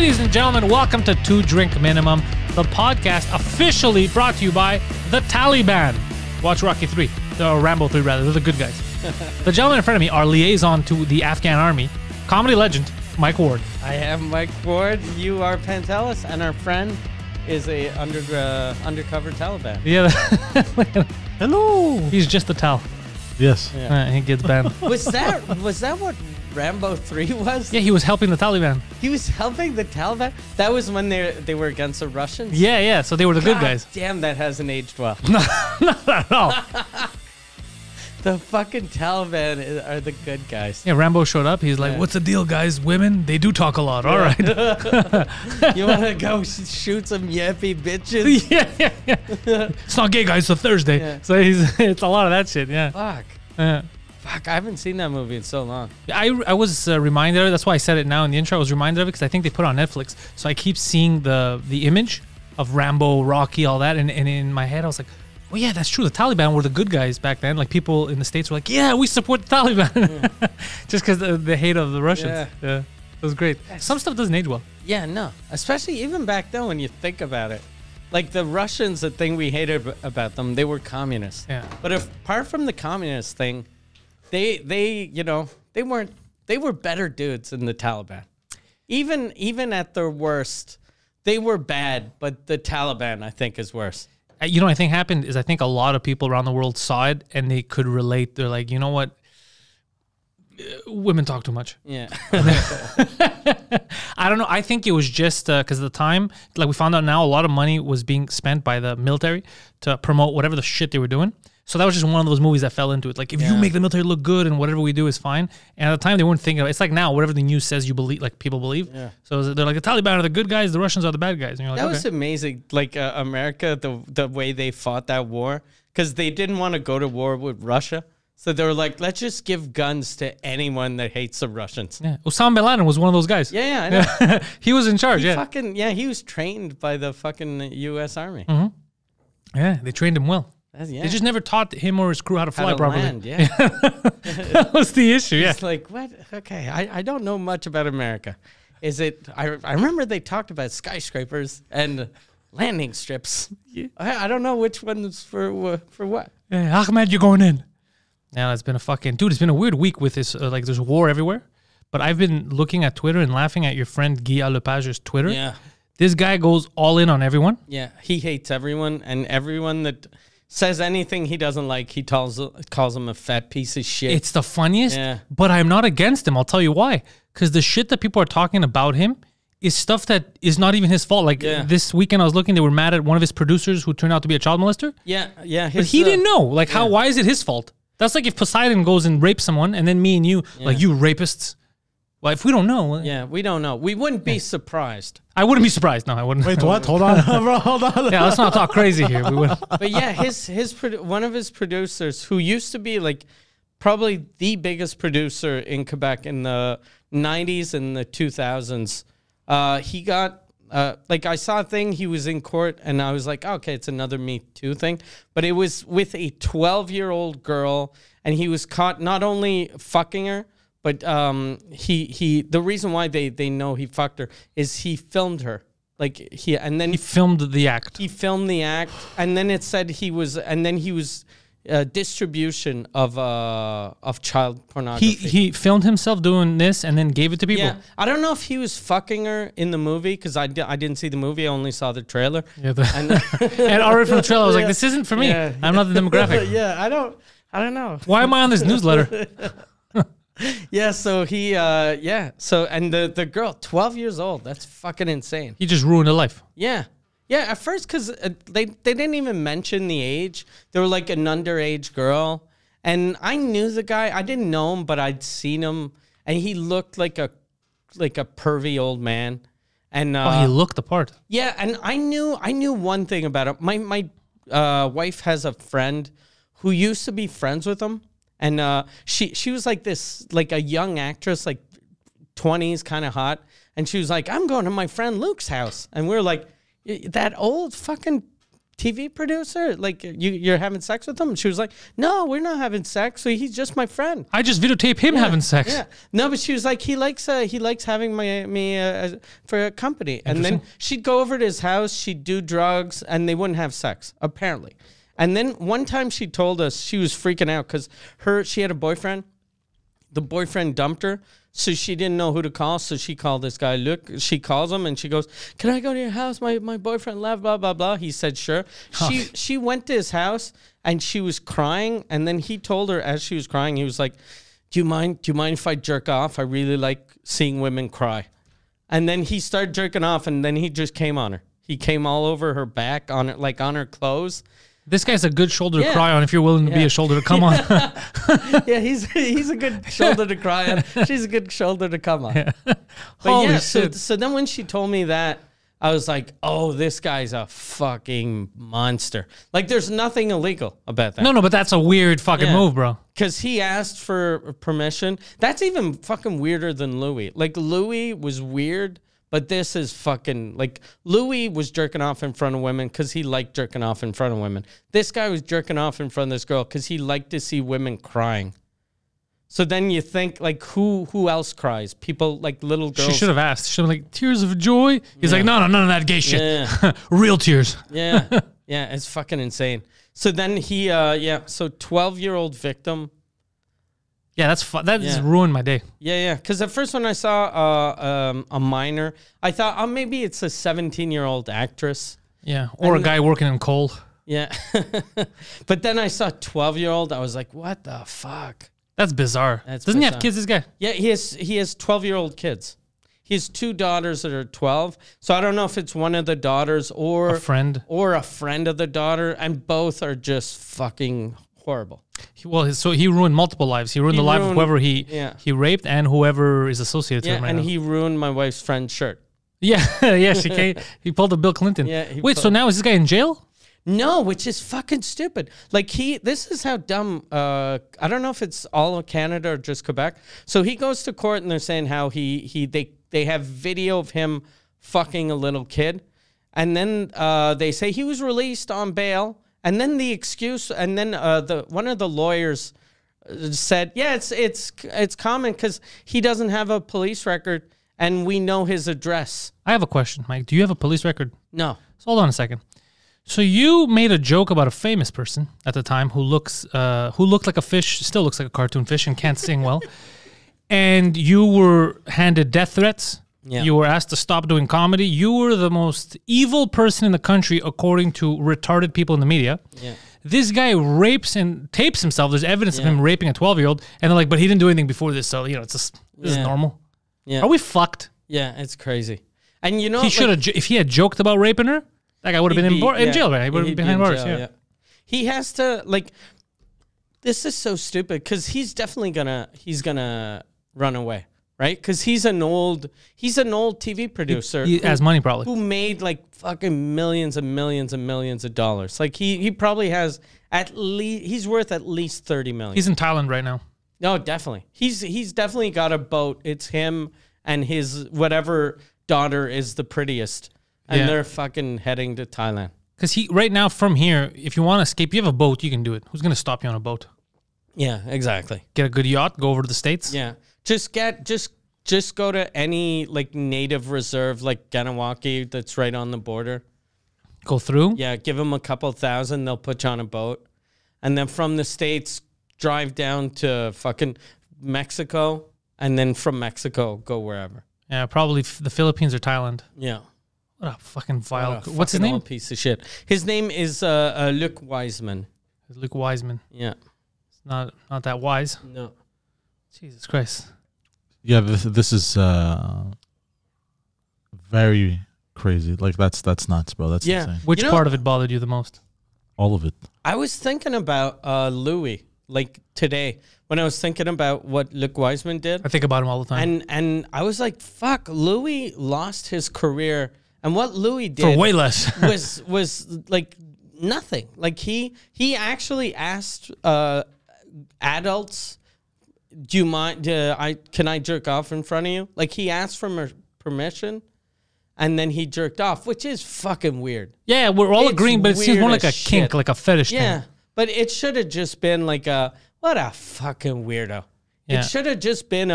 Ladies and gentlemen, welcome to Two Drink Minimum, the podcast officially brought to you by the Taliban. Watch Rocky 3, or Rambo 3 rather, they're the good guys. The gentleman in front of me, our liaison to the Afghan army, comedy legend, Mike Ward. I am Mike Ward, you are Pantelis, and our friend is a undercover Taliban. Yeah. Hello. He's just a Tal. Yes. Yeah. He gets banned. Was that what Rambo 3 was? Yeah, he was helping the Taliban. He was helping the Taliban? That was when they were against the Russians? Yeah, so they were the good guys. Damn, that hasn't aged well. Not at all. The fucking Taliban are the good guys. Yeah, Rambo showed up. He's like, what's the deal, guys? Women, they do talk a lot. All right. You want to go shoot some yappy bitches? Yeah. It's not gay, guys. It's a Thursday. Yeah. So it's a lot of that shit, yeah. Fuck. Yeah. Fuck, I haven't seen that movie in so long. I was reminded of it. That's why I said it now in the intro. I was reminded of it because I think they put it on Netflix. So I keep seeing the image of Rambo, Rocky, all that. And in my head, I was like, oh, yeah, that's true. The Taliban were the good guys back then. Like, people in the States were like, yeah, we support the Taliban. Just because the hate of the Russians. Yeah. It was great. Some stuff doesn't age well. Yeah, no. Especially even back then when you think about it. Like, the Russians, the thing we hated about them, they were communists. Yeah. But apart from the communist thing, they were better dudes than the Taliban. Even at their worst, they were bad, but the Taliban, I think, is worse. You know what I think happened is I think a lot of people around the world saw it and they could relate. They're like, you know what? Women talk too much. Yeah. I don't know. I think it was just because at the time, like we found out now, a lot of money was being spent by the military to promote whatever the shit they were doing. So that was just one of those movies that fell into it. Like, if you make the military look good and whatever we do is fine. And at the time, they weren't thinking of it. It's like now, whatever the news says, you believe, like people believe. Yeah. So they're like, the Taliban are the good guys, the Russians are the bad guys. And you're like, that was amazing. Like America, the way they fought that war, because they didn't want to go to war with Russia. So they were like, let's just give guns to anyone that hates the Russians. Yeah. Osama bin Laden was one of those guys. Yeah, I know. He was in charge, He was trained by the fucking U.S. Army. Mm-hmm. Yeah, they trained him well. They just never taught him or his crew how to fly properly. Land, yeah. That was the issue, It's like, what? Okay, I don't know much about America. Is it... I remember they talked about skyscrapers and landing strips. Yeah. I don't know which one's for what. Yeah, Ahmed, you're going in. Now, it's been a fucking... Dude, it's been a weird week with this... like, there's war everywhere. But I've been looking at Twitter and laughing at your friend Guy Lepage's Twitter. Yeah. This guy goes all in on everyone. Yeah, he hates everyone. And everyone that says anything he doesn't like, he calls him a fat piece of shit. It's the funniest. Yeah. But I'm not against him. I'll tell you why. Because the shit that people are talking about him is stuff that is not even his fault. Like, this weekend I was looking, they were mad at one of his producers who turned out to be a child molester. Yeah. But he didn't know. Like, why is it his fault? That's like if Poseidon goes and rapes someone, and then me and you, like, you rapists. Well, if we don't know. Yeah, we don't know. We wouldn't be surprised. I wouldn't be surprised. No, I wouldn't. Wait, what? Hold on, bro. Hold on. Yeah, let's not talk crazy here. We would. But yeah, one of his producers, who used to be like probably the biggest producer in Quebec in the 90s and the 2000s, he got... like, I saw a thing, he was in court, and I was like, okay, it's another Me Too thing. But it was with a 12-year-old girl, and he was caught not only fucking her, but the reason why they know he fucked her is he filmed her. Like, he filmed the act. He filmed the act, and then it said he was distribution of child pornography. He filmed himself doing this and then gave it to people. Yeah, I don't know if he was fucking her in the movie because I didn't see the movie. I only saw the trailer. Yeah, and already from the trailer, I was like, this isn't for me. Yeah. I'm not the demographic. Yeah, I don't know. Why am I on this newsletter? Yeah, so and the girl, 12 years old. That's fucking insane. He just ruined her life. Yeah. Yeah, at first, because they didn't even mention the age. They were like an underage girl. And I knew the guy. I didn't know him, but I'd seen him. And he looked like a pervy old man. And he looked the part. Yeah, and I knew one thing about him. My wife has a friend who used to be friends with him. And she was like this, like a young actress, like 20s, kind of hot. And she was like, I'm going to my friend Luke's house. And we were like... That old fucking TV producer? Like, you're having sex with him? And she was like, no, we're not having sex. So he's just my friend. I just videotape him having sex. Yeah. No, but she was like, he likes having me for a company. And then she'd go over to his house, she'd do drugs, and they wouldn't have sex, apparently. And then one time she told us she was freaking out because she had a boyfriend. The boyfriend dumped her. So she didn't know who to call, so she called this guy. Look, she calls him and she goes, "Can I go to your house? My boyfriend left, blah, blah, blah." He said, "Sure." She went to his house and she was crying. And then he told her as she was crying, he was like, Do you mind if I jerk off? I really like seeing women cry." And then he started jerking off and then he just came on her. He came all over her back, on her clothes. This guy's a good shoulder to cry on if you're willing to be a shoulder to come on. Yeah, he's a good shoulder to cry on. She's a good shoulder to come on. Yeah. But Holy shit. So then when she told me that, I was like, oh, this guy's a fucking monster. Like, there's nothing illegal about that. No, but that's a weird fucking move, bro. Because he asked for permission. That's even fucking weirder than Louis. Like, Louis was weird, but this is fucking, like, Louis was jerking off in front of women because he liked jerking off in front of women. This guy was jerking off in front of this girl because he liked to see women crying. So then you think, like, who else cries? People, like, little girls. She should have asked. She should have been like, tears of joy? He's like, no, none of that gay shit. Yeah. Real tears. Yeah. Yeah, it's fucking insane. So then he, so 12-year-old victim. Yeah, that just ruined my day. Yeah. Because at first when I saw a minor, I thought, oh, maybe it's a 17-year-old actress. Yeah, or a guy working in coal. Yeah. But then I saw 12-year-old. I was like, what the fuck? That's bizarre. Doesn't he have kids, this guy? Yeah, he has 12-year-old kids. He has 2 daughters that are 12. So I don't know if it's one of the daughters or a friend of the daughter, and both are just fucking horrible. Well, so he ruined multiple lives. He ruined the life of whoever he raped and whoever is associated to him right now. He ruined my wife's friend's shirt. Yeah, he pulled a Bill Clinton. Yeah. Wait, so now is this guy in jail? No, which is fucking stupid. Like, this is how dumb, I don't know if it's all of Canada or just Quebec. So he goes to court and they're saying how they have video of him fucking a little kid. And then they say he was released on bail. And then the excuse, and then one of the lawyers said, yeah, it's common because he doesn't have a police record and we know his address. I have a question, Mike. Do you have a police record? No. So hold on a second. So you made a joke about a famous person at the time who looked like a fish, still looks like a cartoon fish, and can't sing well, and you were handed death threats. Yeah. You were asked to stop doing comedy. You were the most evil person in the country, according to retarded people in the media. Yeah. This guy rapes and tapes himself. There's evidence of him raping a 12-year-old, and they're like, but he didn't do anything before this, so it's just this is normal. Yeah. Are we fucked? Yeah, it's crazy. And he should have if he had joked about raping her. That guy would have been in jail, right? He would have been behind bars. Yeah. He has to, like, this is so stupid because he's definitely gonna run away, right? Because he's an old TV producer. He has money probably. Who made like fucking millions and millions and millions of dollars. Like he probably has he's worth at least 30 million. He's in Thailand right now. No, definitely. He's definitely got a boat. It's him and his whatever daughter is the prettiest. And they're fucking heading to Thailand. Because right now from here, if you want to escape, you have a boat, you can do it. Who's going to stop you on a boat? Yeah, exactly. Get a good yacht, go over to the States. Yeah. Just go to any like native reserve like Ganawaki that's right on the border. Go through? Yeah, give them a couple thousand, they'll put you on a boat. And then from the States, drive down to fucking Mexico. And then from Mexico, go wherever. Yeah, probably the Philippines or Thailand. Yeah. What a fucking vile... What's his name? Old piece of shit. His name is Luke Wiseman. Luke Wiseman. Yeah. It's not that wise. No. Jesus Christ. Yeah, this is very crazy. Like, that's nuts, bro. That's insane. Which part of it bothered you the most? All of it. I was thinking about Louis, like, today. When I was thinking about what Luke Wiseman did. I think about him all the time. And I was like, fuck, Louis lost his career... And what Louis did for way less was like nothing. Like he actually asked adults, "Do you mind? Can I jerk off in front of you?" Like he asked for permission, and then he jerked off, which is fucking weird. Yeah, we're all It's agreeing, but it seems more weird like a as kink, shit. like a fetish Yeah, thing. but it should have just been like what a fucking weirdo. Yeah. It should have just been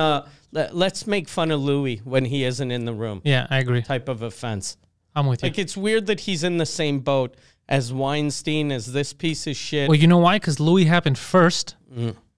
let's make fun of Louis when he isn't in the room Yeah, I agree. type of offense. I'm with you. Like, it's weird that he's in the same boat as Weinstein, as this piece of shit. Well, you know why? Because Louis happened first,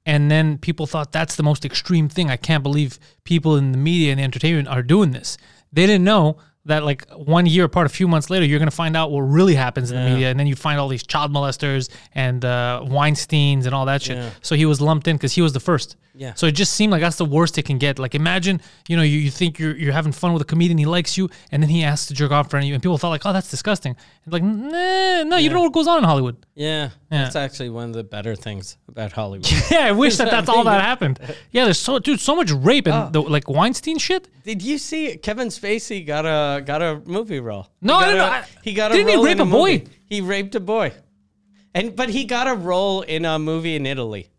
and then people thought that's the most extreme thing. I can't believe people in the media and the entertainment are doing this. They didn't know that like 1 year apart, a few months later, you're going to find out what really happens in the media. And then you find all these child molesters and Weinsteins and all that shit. Yeah. So he was lumped in because he was the first. Yeah. So it just seemed like that's the worst it can get. Like imagine, you think you're having fun with a comedian, he likes you, and then he asks to jerk off for you, and people thought like, oh, that's disgusting. And like, nah, no, you don't know what goes on in Hollywood. Yeah, that's actually one of the better things about Hollywood. Yeah, I wish that's all that happened. Yeah, there's so much rape and the, like Weinstein shit. Did you see Kevin Spacey got a movie role? No, I didn't know. He got Didn't a he role rape in a boy? movie. He raped a boy, but he got a role in a movie in Italy.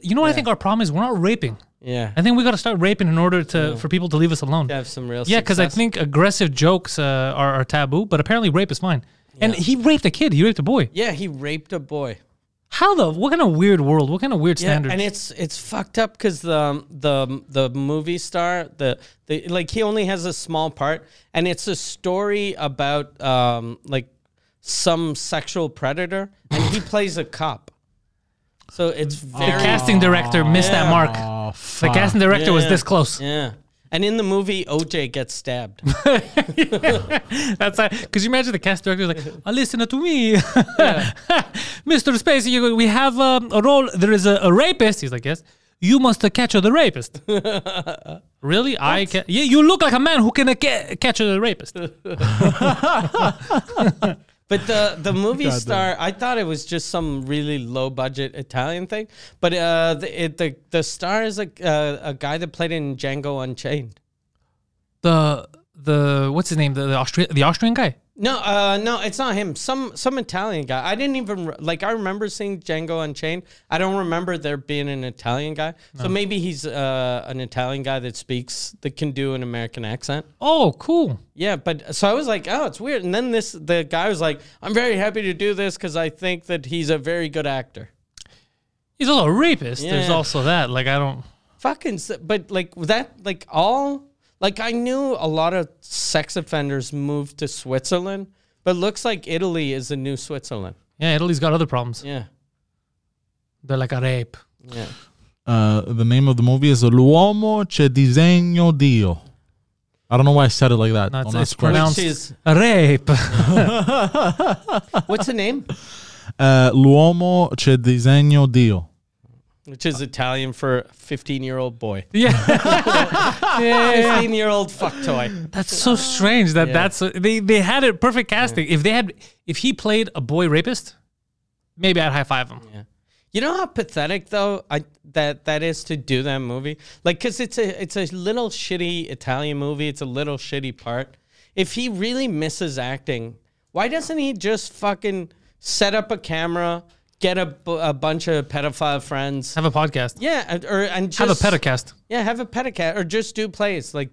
You know what I think our problem is? We're not raping. Yeah, I think we got to start raping in order for people to leave us alone. to have some real. Yeah, because I success. think aggressive jokes are taboo, but apparently rape is fine. And he raped a kid. He raped a boy. Yeah, he raped a boy. What kind of weird world? What kind of weird standards? And it's fucked up because the movie star like he only has a small part, and it's a story about like some sexual predator, and he plays a cop. So it's The very casting director missed that mark. Oh, The fuck. casting director was this close. yeah. And in the movie, OJ gets stabbed. That's because you imagine the cast director is like, listen to me, Mr. Spacey. We have a role. There is a rapist. He's like, yes. You must catch the rapist. Really? I can. Yeah, you look like a man who can catch the rapist. But the movie star, I thought it was just some really low budget Italian thing. But the star is a guy that played in Django Unchained. The what's his name? The Austrian guy. No, it's not him. Some Italian guy. I didn't even I remember seeing Django Unchained. I don't remember there being an Italian guy. So maybe he's an Italian guy that can do an American accent. Oh, cool. Yeah, but so I was like, oh, it's weird. And then the guy was like, I'm very happy to do this because I think that he's a very good actor. He's also a rapist. Yeah. There's also that. Like I don't. But I knew a lot of sex offenders moved to Switzerland, but it looks like Italy is the new Switzerland. Yeah, Italy's got other problems. Yeah. They're like a rape. Yeah. The name of the movie is L'uomo c'è disegno Dio. I don't know why I said it like that. No, Don't it's ask questions. pronounced Which is, a rape. what's the name? L'uomo c'è disegno Dio. Which is Italian for 15-year-old boy. Yeah. 15-year-old fuck toy. That's so strange they had it perfect casting. If he played a boy rapist, maybe I'd high five him. Yeah. You know how pathetic though that is to do that movie? Like, cause it's a little shitty Italian movie. It's a little shitty part. If he really misses acting, why doesn't he just fucking set up a camera, get a bunch of pedophile friends, Have a podcast. yeah, and just Have a pedicast yeah, have a pedicast, or just do plays like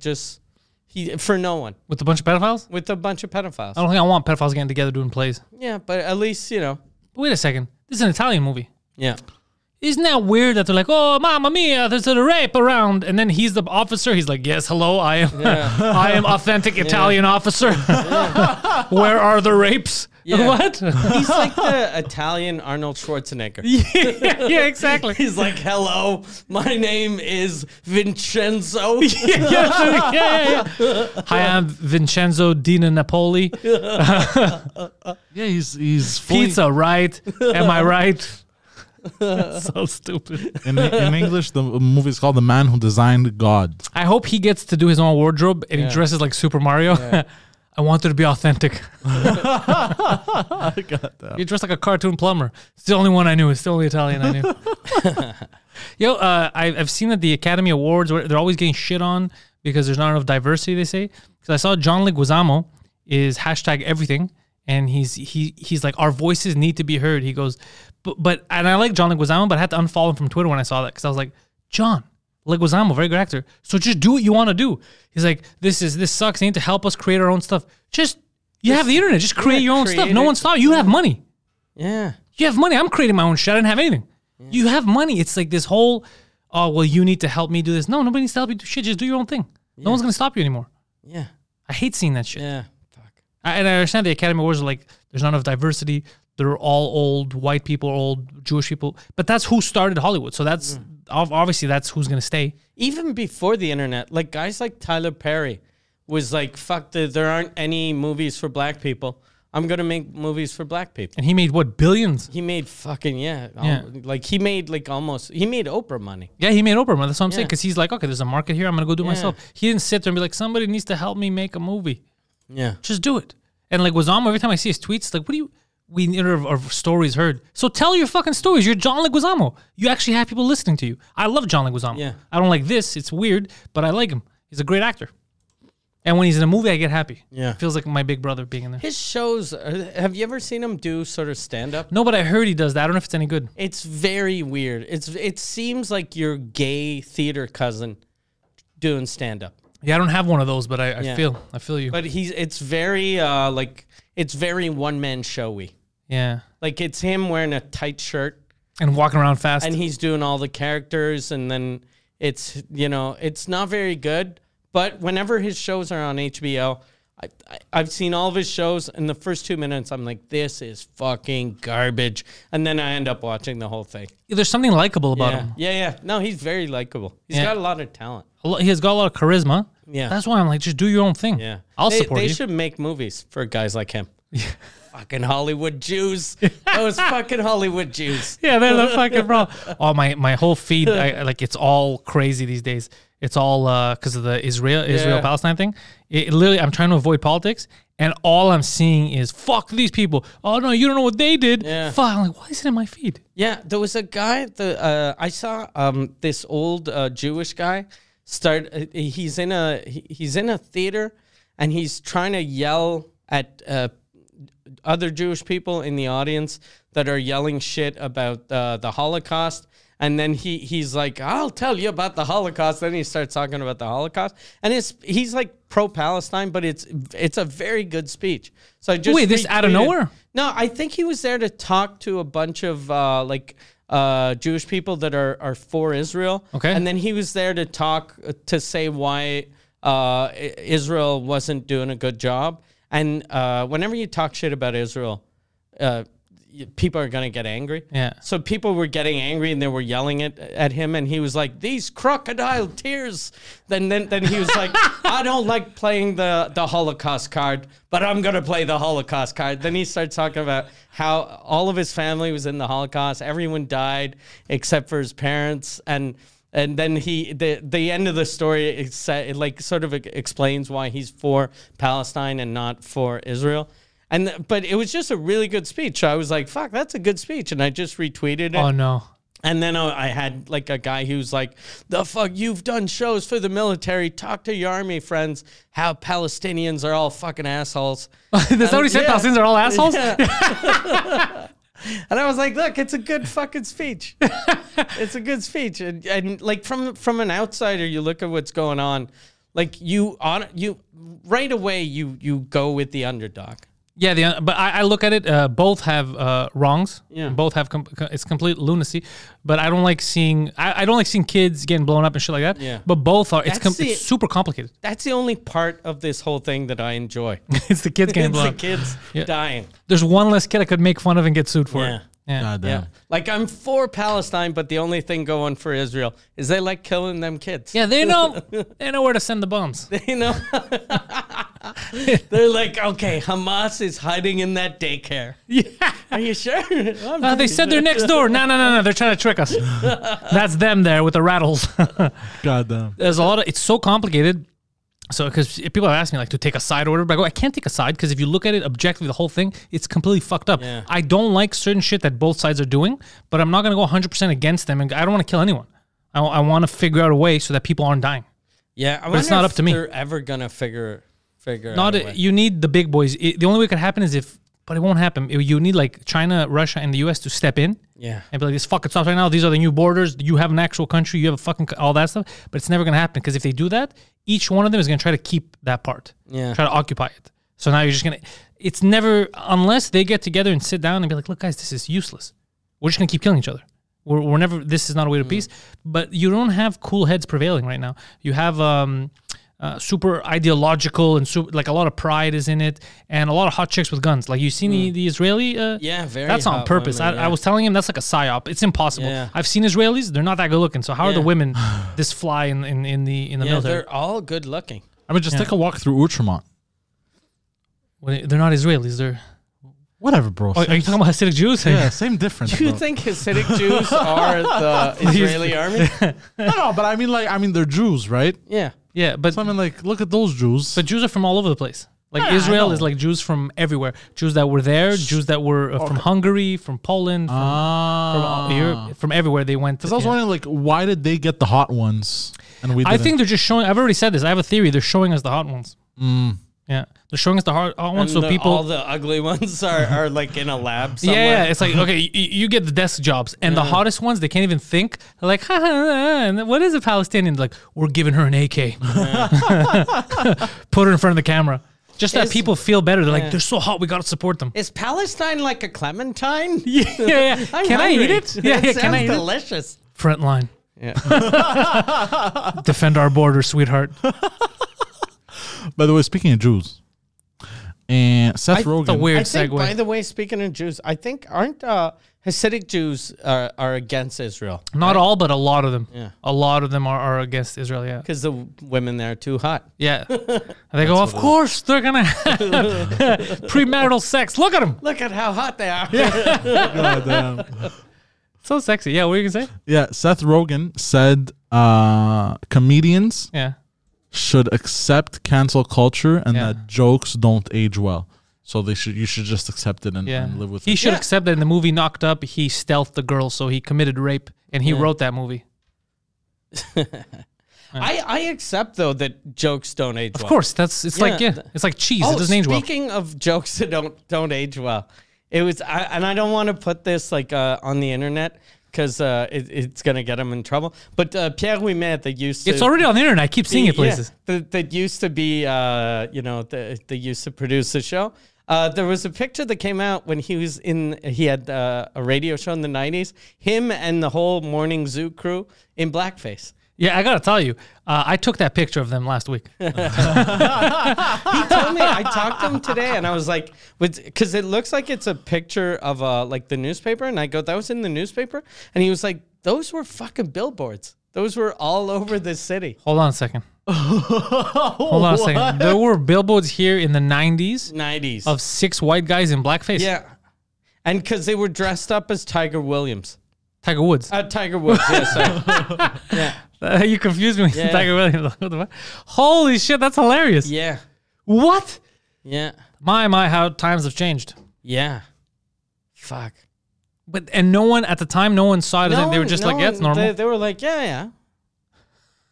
for no one with a bunch of pedophiles. with a bunch of pedophiles. I don't think I want pedophiles getting together doing plays. Yeah, but at least But wait a second. This is an Italian movie. yeah. Isn't that weird that they're like, oh, mamma mia, there's a rape around, and then he's the officer. He's like, yes, hello, I am, I am authentic Italian officer. Where are the rapes? Yeah. What? He's like the Italian Arnold Schwarzenegger. yeah, exactly. He's like, hello, my name is Vincenzo. yeah. Hi, I'm Vincenzo Dina Napoli. Yeah, he's fully, Pizza, right? Am I right? So stupid. in English. The movie is called The Man Who Designed God. I hope he gets to do his own wardrobe and he dresses like Super Mario. I want it to be authentic. You dress like a cartoon plumber. It's the only one I knew. It's the only Italian I knew. Yo, I've seen that the Academy Awards, they're always getting shit on because there's not enough diversity, they say. Because I saw John Leguizamo is hashtag everything. And he's like, our voices need to be heard. He goes, but and I like John Leguizamo, but I had to unfollow him from Twitter when I saw that because I was like, John, Leguizamo, very good actor. So just do what you want to do. He's like, this sucks. They need to help us create our own stuff. You have the internet. Just create your own stuff. No one's stopping you. You have money. Yeah. You have money. I'm creating my own shit. I didn't have anything. Yeah. You have money. It's like this whole, oh, well, you need to help me do this. No, nobody needs to help you do shit. Just do your own thing. Yeah. No one's going to stop you anymore. Yeah. I hate seeing that shit. Yeah. Fuck. And I understand the Academy Awards are like, there's not enough diversity. They're all old white people, old Jewish people. But that's who started Hollywood. So that's, obviously, that's who's going to stay. Even before the internet, like guys like Tyler Perry was like, fuck, there aren't any movies for black people. I'm going to make movies for black people. And he made, what, billions? He made fucking, like he made like he made Oprah money. Yeah, he made Oprah money. That's what I'm saying. Because he's like, okay, there's a market here. I'm going to go do it myself. He didn't sit there and be like, somebody needs to help me make a movie. Yeah. Just do it. And like Leguizamo, every time I see his tweets, like, we never have stories heard. So tell your fucking stories. You're John Leguizamo. You actually have people listening to you. I love John Leguizamo. Yeah. I don't like this. It's weird, but I like him. He's a great actor. And when he's in a movie, I get happy. Yeah. It feels like my big brother being in there. His shows, have you ever seen him do sort of stand-up? No, but I heard he does that. I don't know if it's any good. It's very weird. It seems like your gay theater cousin doing stand-up. Yeah, I don't have one of those, but I feel you. But it's very it's very one-man showy. Yeah. Like it's him wearing a tight shirt and walking around fast. And he's doing all the characters, and then it's, it's not very good. But whenever his shows are on HBO, I've seen all of his shows. In the first 2 minutes, I'm like, this is fucking garbage. And then I end up watching the whole thing. There's something likable about him. Yeah. No, he's very likable. He's got a lot of talent. He has got a lot of charisma. Yeah. That's why I'm like, just do your own thing. Yeah. I'll support you. They should make movies for guys like him. Yeah. Fucking Hollywood Jews. Those fucking Hollywood Jews. Yeah, they're the fucking bro. Oh, my whole feed, like it's all crazy these days. It's all because of the Israel-Palestine thing. It literally, I'm trying to avoid politics, and all I'm seeing is, fuck these people. Oh, no, you don't know what they did. Yeah. Fuck. I'm like, why is it in my feed? Yeah, there was a guy, I saw this old Jewish guy he's in a theater, and he's trying to yell at other Jewish people in the audience that are yelling shit about the Holocaust. And then he's like, I'll tell you about the Holocaust. Then he starts talking about the Holocaust. And he's like pro-Palestine, but it's a very good speech. So I just Wait, this out of nowhere? No, I think he was there to talk to a bunch of Jewish people that are for Israel. Okay. And then he was there to say why Israel wasn't doing a good job. And whenever you talk shit about Israel, people are going to get angry. Yeah. So people were getting angry and they were yelling at him, and he was like, these crocodile tears. Then he was like, I don't like playing the Holocaust card, but I'm going to play the Holocaust card. Then he started talking about how all of his family was in the Holocaust. Everyone died except for his parents. And then the end of the story, it like sort of explains why he's for Palestine and not for Israel. But it was just a really good speech. I was like, fuck, that's a good speech. And I just retweeted it. Oh, no. And then I had like a guy who's like, the fuck, you've done shows for the military. Talk to your army friends how Palestinians are all fucking assholes. That's what he said? Palestinians are all assholes? Yeah. And I was like, look, it's a good fucking speech. It's a good speech. And like from an outsider, you look at what's going on. Like you right away, you go with the underdog. Yeah, but I look at it. Both have wrongs. Yeah. Both have it's complete lunacy. But I don't like seeing. I don't like seeing kids getting blown up and shit like that. Yeah. But both are. It's super complicated. That's the only part of this whole thing that I enjoy. It's the kids getting blown up. It's the kids dying. There's one less kid I could make fun of and get sued for it. Yeah. God damn. Yeah. Like I'm for Palestine, but the only thing going for Israel is they like killing them kids. Yeah, they know where to send the bombs. They know. They're like, okay, Hamas is hiding in that daycare. Yeah. Are you sure? They said they're next door. No. They're trying to trick us. That's them there with the rattles. God damn. There's a lot of. It's so complicated. So, because people have asked me like to take a side or whatever, but I go, I can't take a side because if you look at it objectively, the whole thing, it's completely fucked up. Yeah. I don't like certain shit that both sides are doing, but I'm not going to go 100% against them, and I don't want to kill anyone. I want to figure out a way so that people aren't dying. Yeah, but it's not up to me. They're ever gonna figure not out a way. You need the big boys. The only way it could happen is if but it won't happen. You need like China, Russia, and the U.S. to step in. Yeah. And be like, this fucking stops right now. These are the new borders. You have an actual country. You have a fucking all that stuff. But it's never gonna happen because if they do that, each one of them is gonna try to keep that part. Yeah. Try to occupy it. So now you're just gonna. It's never unless they get together and sit down and be like, look, guys, this is useless. We're just gonna keep killing each other. We're never. This is not a way to peace. But you don't have cool heads prevailing right now. You have super ideological and like a lot of pride is in it, and a lot of hot chicks with guns. Like you seen the Israeli. Yeah, very. That's on hot purpose. women, I was telling him that's like a psyop. It's impossible. Yeah. I've seen Israelis. They're not that good looking. So how are the Yeah. women this fly in the military? They're all good looking. I mean, just take a walk through Outremont. They're not Israelis. They're Whatever, bro. are you talking about Hasidic Jews? Yeah, same difference. Do you bro. think Hasidic Jews are the Israeli army? No, but I mean, they're Jews, right? Yeah. Yeah, but So I mean, like, look at those Jews. but Jews are from all over the place. Like Yeah, I Israel know. is like Jews from everywhere. Jews that were there, Jews that were from Hungary, from Poland, from Europe, from everywhere they went. Because I was wondering, like, why did they get the hot ones and we? I Didn't? think they're just showing. I've already said this. I have a theory. They're showing us the hot ones. Yeah, they're showing us the hot ones, so people. all the ugly ones are like in a lab somewhere. Yeah, it's like okay, you get the desk jobs, and the hottest ones they can't even think. They're like, ha, ha, ha, and what is a Palestinian? They're like, we're giving her an AK. Put her in front of the camera, just that people feel better. They're like, they're so hot, we gotta support them. Is Palestine like a clementine? Yeah. I'm Can I eat hungry. it? Yeah, That can I eat sounds it? delicious. Front line, Yeah. defend our border, sweetheart. By the way, speaking of Jews, and Seth That's a Rogen. weird I think, segue. by the way, speaking of Jews, I think aren't Hasidic Jews are against Israel? Not all, but a lot of them. Yeah. A lot of them are against Israel. Yeah. Because the women there are too hot. Yeah. And they go, of course they're gonna have premarital sex. Look at them. Look at how hot they are. Goddamn. So sexy. Yeah. What are you gonna say? Yeah, Seth Rogen said comedians Yeah. should accept cancel culture and Yeah. that jokes don't age well. So you should just accept it and, Yeah. and live with He it. should accept that in the movie Knocked Up, he stealthed the girl, so he committed rape, and he wrote that movie. I accept though that jokes don't age well. Of course, it's like it's like cheese. It doesn't age well. Speaking of jokes that don't age well, it was and I don't want to put this like on the internet because it's gonna get him in trouble. But Pierre Ouimet that used to It's already on the internet. I keep seeing it places. that used to be they used to produce the show. There was a picture that came out when he had a radio show in the 90s. Him and the whole Morning Zoo crew in blackface. Yeah, I gotta tell you, I took that picture of them last week. He told me, I talked to him today, and I was like, because it looks like it's a picture of like the newspaper, and I go, that was in the newspaper, and he was like, those were fucking billboards. Those were all over the city. Hold on a second. Hold on a second. There were billboards here in the 90s of 6 white guys in blackface. Yeah, and because they were dressed up as Tiger Williams. Tiger Woods. Tiger Woods, yeah, sorry. Yeah. You confused me with Yeah. Tiger Williams. What the fuck? Holy shit, that's hilarious. Yeah. What? Yeah. My, how times have changed. Yeah. Fuck. And no one at the time, no one saw it. As they were just like, yeah, it's normal. They were like, yeah.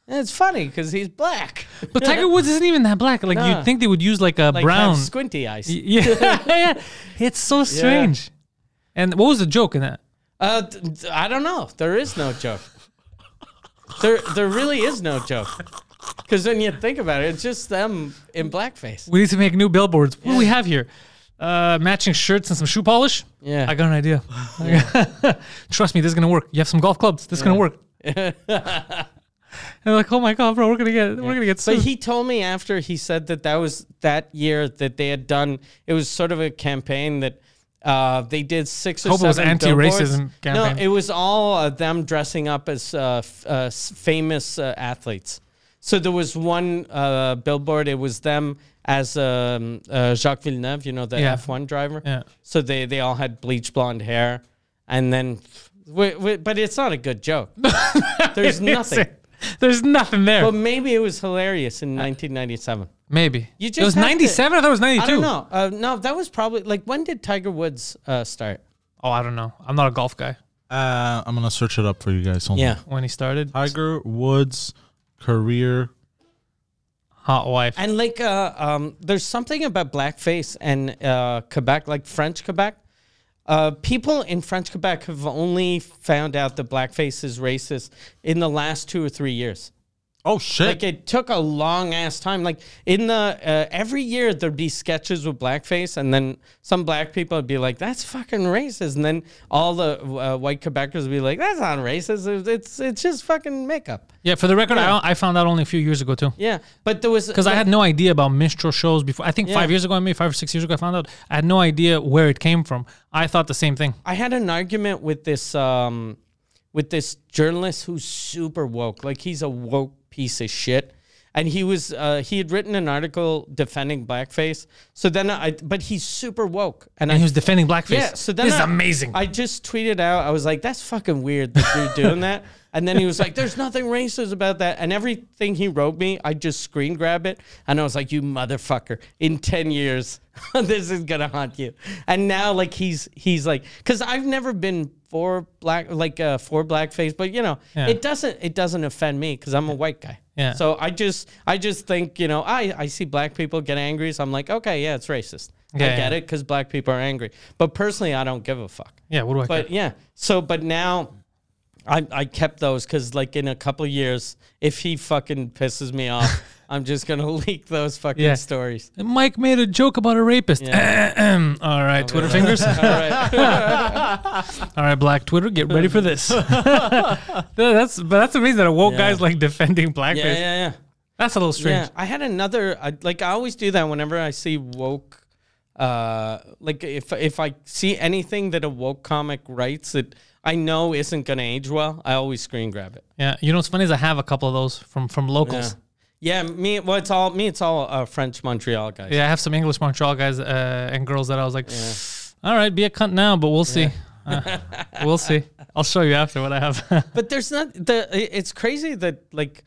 And it's funny because he's black. But Tiger Woods isn't even that black. Like Nah. you'd think they would use like a Like brown. have squinty eyes. Yeah, yeah. It's so strange. And what was the joke in that? I don't know. There is no joke. There really is no joke. Because when you think about it, it's just them in blackface. We need to make new billboards. What do we have here? Matching shirts and some shoe polish? Yeah. I got an idea. Trust me, this is going to work. You have some golf clubs. This is going to work. And they're like, oh my God, bro, we're going to get sued. But he told me after he said that was that year that they had done, it was sort of a campaign that they did 6 or Hope it 7 was anti-racism campaign. No, it was all them dressing up as famous athletes. So there was one billboard. It was them as Jacques Villeneuve, the F1 driver. Yeah. So they all had bleach blonde hair, and then, but it's not a good joke. There's nothing. There's nothing there. But maybe it was hilarious in 1997. Maybe. You just it was have to- 97? I thought it was 92. I don't know. No, that was probably like when did Tiger Woods start? Oh, I don't know. I'm not a golf guy. I'm going to search it up for you guys. Hold on. Yeah. When he started. Tiger Woods career Hot wife. And like, there's something about blackface and Quebec, like French Quebec. People in French Quebec have only found out that blackface is racist in the last 2 or 3 years. Oh shit! Like it took a long ass time. Like in the every year there'd be sketches with blackface, and then some black people would be like, "That's fucking racist," and then all the white Quebecers would be like, "That's not racist. It's just fucking makeup." Yeah, for the record, Yeah. I found out only a few years ago too. Yeah, but there was Because I had no idea about minstrel shows before. I think 5 years ago, maybe 5 or 6 years ago, I found out. I had no idea where it came from. I thought the same thing. I had an argument with this journalist who's super woke. Like he's a woke piece of shit. And he was he had written an article defending blackface. So then but he's super woke. And he was defending blackface. Yeah, so then this is amazing. I just tweeted out, I was like, that's fucking weird that you're doing that. And then he was like, there's nothing racist about that. And everything he wrote me, I just screen grab it. And I was like, you motherfucker, in 10 years, this is going to haunt you. And now like he's like, because I've never been for blackface, but you know, it doesn't offend me because I'm a white guy. Yeah. So I just think, you know, I see black people get angry. So I'm like, okay, yeah, it's racist. Yeah, I get it because black people are angry. But personally, I don't give a fuck. Yeah, what do I But care? yeah, so, but now I kept those because like in a couple of years, if he fucking pisses me off, I'm just going to leak those fucking stories. Mike made a joke about a rapist. Yeah. All right, Twitter fingers. All right. All right, Black Twitter, get ready for this. That's amazing that a woke guy's like defending blackface. Yeah. That's a little strange. Yeah, I had another, I always do that whenever I see woke, like if I see anything that a woke comic writes that I know isn't going to age well, I always screen grab it. Yeah, you know what's funny is I have a couple of those from locals. Yeah, it's all French Montreal guys. Yeah, I have some English Montreal guys and girls that I was like, all right, be a cunt now, but we'll see. We'll see. I'll show you after what I have. But there's not it's crazy that like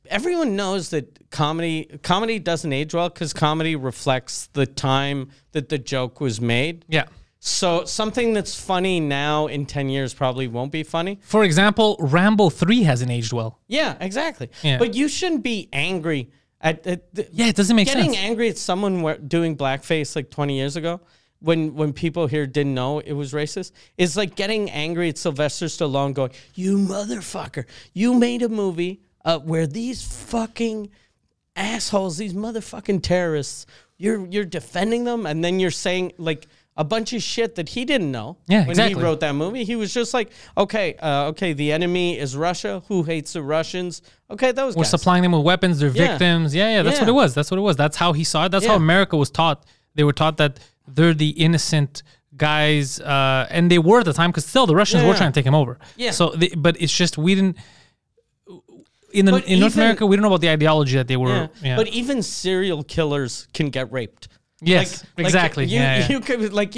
everyone knows that comedy doesn't age well because comedy reflects the time that the joke was made. Yeah. So something that's funny now in 10 years probably won't be funny. For example, Rambo 3 hasn't aged well. Yeah, exactly. Yeah. But you shouldn't be angry at it doesn't make sense. Getting angry at someone doing blackface like 20 years ago when people here didn't know it was racist is like getting angry at Sylvester Stallone going, you motherfucker, you made a movie where these fucking assholes, these motherfucking terrorists, you're defending them and then you're saying like a bunch of shit that he didn't know when he wrote that movie. He was just like, okay, the enemy is Russia. Who hates the Russians? Okay, those We're guys. supplying them with weapons. They're victims. Yeah, that's what it was. That's what it was. That's how he saw it. That's how America was taught. They were taught that they're the innocent guys, and they were at the time because still the Russians were trying to take him over. Yeah. So, but it's just we didn't. In North America, we don't know about the ideology that they were. Yeah. But even serial killers can get raped. Yes, exactly. You